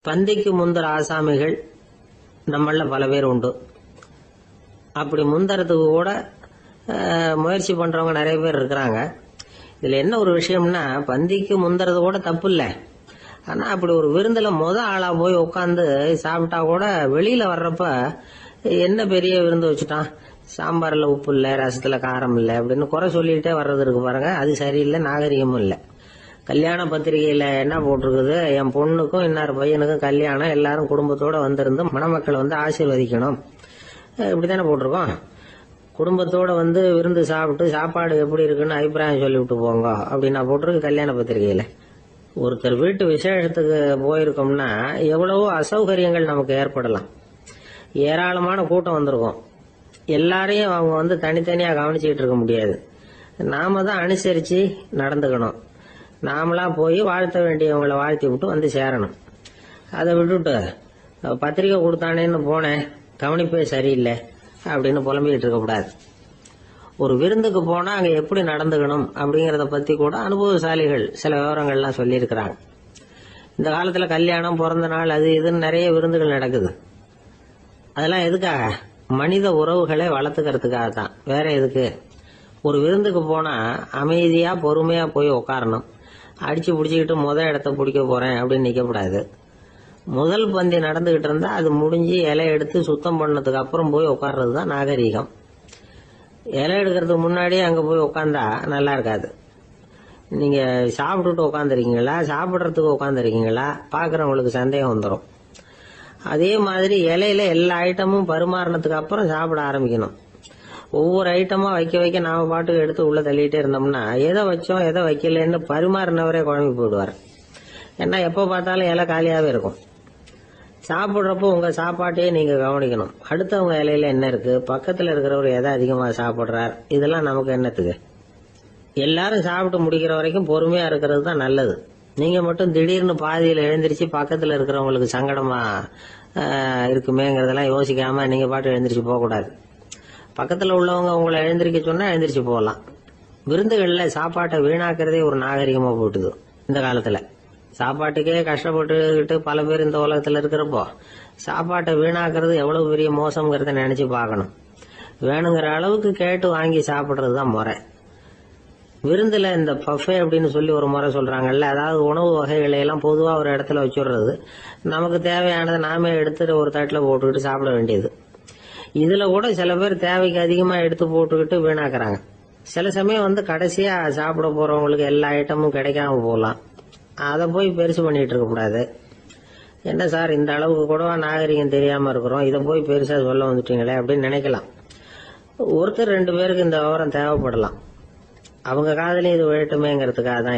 பந்திக்கு முந்தர ஆசாமிகள் நம்மள பல பேர் உண்டு. அப்படி முந்தறதுக்கு கூட முயற்சி பண்றவங்க நிறைய பேர் இருக்கிறாங்க. இதுல என்ன ஒரு விஷயம்னா, பந்திக்கு முந்தறது கூட தப்பு இல்ல. ஆனா அப்படி ஒரு விருந்துல ஆளா போய் உட்காந்து சாப்பிட்டா கூட வெளியில வர்றப்ப என்ன பெரிய விருந்து வச்சுட்டான், சாம்பார்ல உப்பு இல்ல, ரசத்துல காரம் இல்ல அப்படின்னு குறை சொல்லிட்டே வர்றது இருக்கு பாருங்க, அது சரியில்லை, நாகரிகமும் இல்லை. கல்யாண பத்திரிகையில என்ன போட்டிருக்குது, என் பொண்ணுக்கும் இன்னார் பையனுக்கும் கல்யாணம், எல்லாரும் குடும்பத்தோட வந்திருந்து மணமக்களை ஆசீர்வதிக்கணும், இப்படித்தானே போட்டிருக்கோம். குடும்பத்தோட விருந்து சாப்பிட்டு சாப்பாடு எப்படி இருக்குன்னு அபிப்பிராயம் சொல்லிவிட்டு போங்க அப்படின்னா போட்டிருக்கு கல்யாண பத்திரிகையில. ஒருத்தர் வீட்டு விசேஷத்துக்கு போயிருக்கோம்னா எவ்வளவோ அசௌகரியங்கள் நமக்கு ஏற்படலாம். ஏராளமான கூட்டம் வந்திருக்கும். எல்லாரையும் அவங்க தனித்தனியா கவனிச்சுக்கிட்டு இருக்க முடியாது. நாம தான் அனுசரிச்சு நடந்துக்கணும். நாமளா போய் வாழ்த்த வேண்டியவங்களை வாழ்த்தி விட்டு சேரணும். அதை விட்டுட்டு பத்திரிக்கை கொடுத்தானேன்னு போனேன், கவனிப்பே சரியில்லை அப்படின்னு புலம்பிக்கிட்டு இருக்கக்கூடாது. ஒரு விருந்துக்கு போனா அங்க எப்படி நடந்துக்கணும் அப்படிங்கறத பத்தி கூட அனுபவசாலிகள் சில விவரங்கள்லாம் சொல்லியிருக்கிறாங்க. இந்த காலத்துல கல்யாணம், பிறந்த நாள், அது இதுன்னு நிறைய விருந்துகள் நடக்குது. அதெல்லாம் எதுக்காக? மனித உறவுகளை வளர்த்துக்கிறதுக்காக தான், வேற எதுக்கு? ஒரு விருந்துக்கு போனா அமைதியா பொறுமையா போய் உட்காரணும். அடிச்சு பிடிச்சிக்கிட்டு இடத்த பிடிக்க போறேன் அப்படின்னு நிக்கக்கூடாது. முதல் பந்தி நடந்துகிட்டு இருந்தா அது முடிஞ்சு இலை எடுத்து சுத்தம் பண்ணதுக்கு அப்புறம் போய் உட்கார்றது தான் நாகரீகம். இலை எடுக்கிறதுக்கு முன்னாடியே அங்க போய் உட்கார்ந்தா நல்லா இருக்காது. நீங்க சாப்பிட்டுட்டு உட்காந்துருக்கீங்களா, சாப்பிட்றதுக்கு உட்காந்துருக்கீங்களா, பாக்குறவங்களுக்கு சந்தேகம் வந்துடும். அதே மாதிரி இலையில எல்லா ஐட்டமும் பரிமாறினதுக்கு அப்புறம் சாப்பிட ஆரம்பிக்கணும். ஒவ்வொரு ஐட்டமா வைக்க வைக்க நாம பாட்டுக்கு எடுத்து உள்ள தள்ளிட்டே இருந்தோம்னா எதை வச்சோம் எதை வைக்கலன்னு பரிமாறினவரே குழம்பி போயிடுவார். ஏன்னா எப்ப பார்த்தாலும் இலை காலியாவே இருக்கும். சாப்பிட்றப்போ உங்க சாப்பாட்டையே நீங்க கவனிக்கணும். அடுத்தவங்க இலையில என்ன இருக்கு, பக்கத்துல இருக்கிறவர் எதை அதிகமா சாப்பிடுறார், இதெல்லாம் நமக்கு என்னத்துக்கு? எல்லாரும் சாப்பிட்டு முடிக்கிற வரைக்கும் பொறுமையா இருக்கிறது தான் நல்லது. நீங்க மட்டும் திடீர்னு பாதியில எழுந்திருச்சு பக்கத்துல இருக்கிறவங்களுக்கு சங்கடமா இருக்குமேங்கிறதெல்லாம் யோசிக்காம நீங்க பாட்டு எழுந்திரிச்சு போக கூடாது. பக்கத்துல உள்ளவங்க உங்களை எழுந்திருக்க சொன்னா எழுந்திரிச்சு போகலாம். விருந்துகள்ல சாப்பாட்டை வீணாக்குறதே ஒரு நாகரிகமா போட்டுது இந்த காலத்துல. சாப்பாட்டுக்கே கஷ்டப்பட்டுக்கிட்டு பல பேர் இந்த உலகத்துல இருக்கிறப்போ சாப்பாட்டை வீணாக்குறது எவ்வளவு பெரிய மோசம்ங்கிறத நினைச்சு பார்க்கணும். வேணுங்கிற அளவுக்கு கேட்டு வாங்கி சாப்பிடுறது தான் முறை. விருந்துல இந்த பஃபே அப்படின்னு சொல்லி ஒரு முறை சொல்றாங்கல்ல, அதாவது உணவு வகைகளை எல்லாம் பொதுவா ஒரு இடத்துல வச்சுடுறது, நமக்கு தேவையானதை நாமே எடுத்துட்டு ஒரு தட்டுல போட்டுக்கிட்டு சாப்பிட வேண்டியது. இதுல கூட சில பேர் தேவைக்கு அதிகமா எடுத்து போட்டுக்கிட்டு வீணாக்குறாங்க. சில சமயம் கடைசியா சாப்பிட போறவங்களுக்கு எல்லா ஐட்டமும் கிடைக்காம போகலாம். அதை போய் பெருசு பண்ணிட்டு இருக்க கூடாது. என்ன சார் இந்த அளவுக்கு கூட நாகரிகம் தெரியாம இருக்கிறோம், இதை போய் பெருசா சொல்ல வந்துட்டீங்களே அப்படின்னு நினைக்கலாம். ஒருத்தர் 2 பேருக்கு இந்த விவரம் தேவைப்படலாம். அவங்க காதலையும் இது விழட்டுமேங்கிறதுக்காக தான்.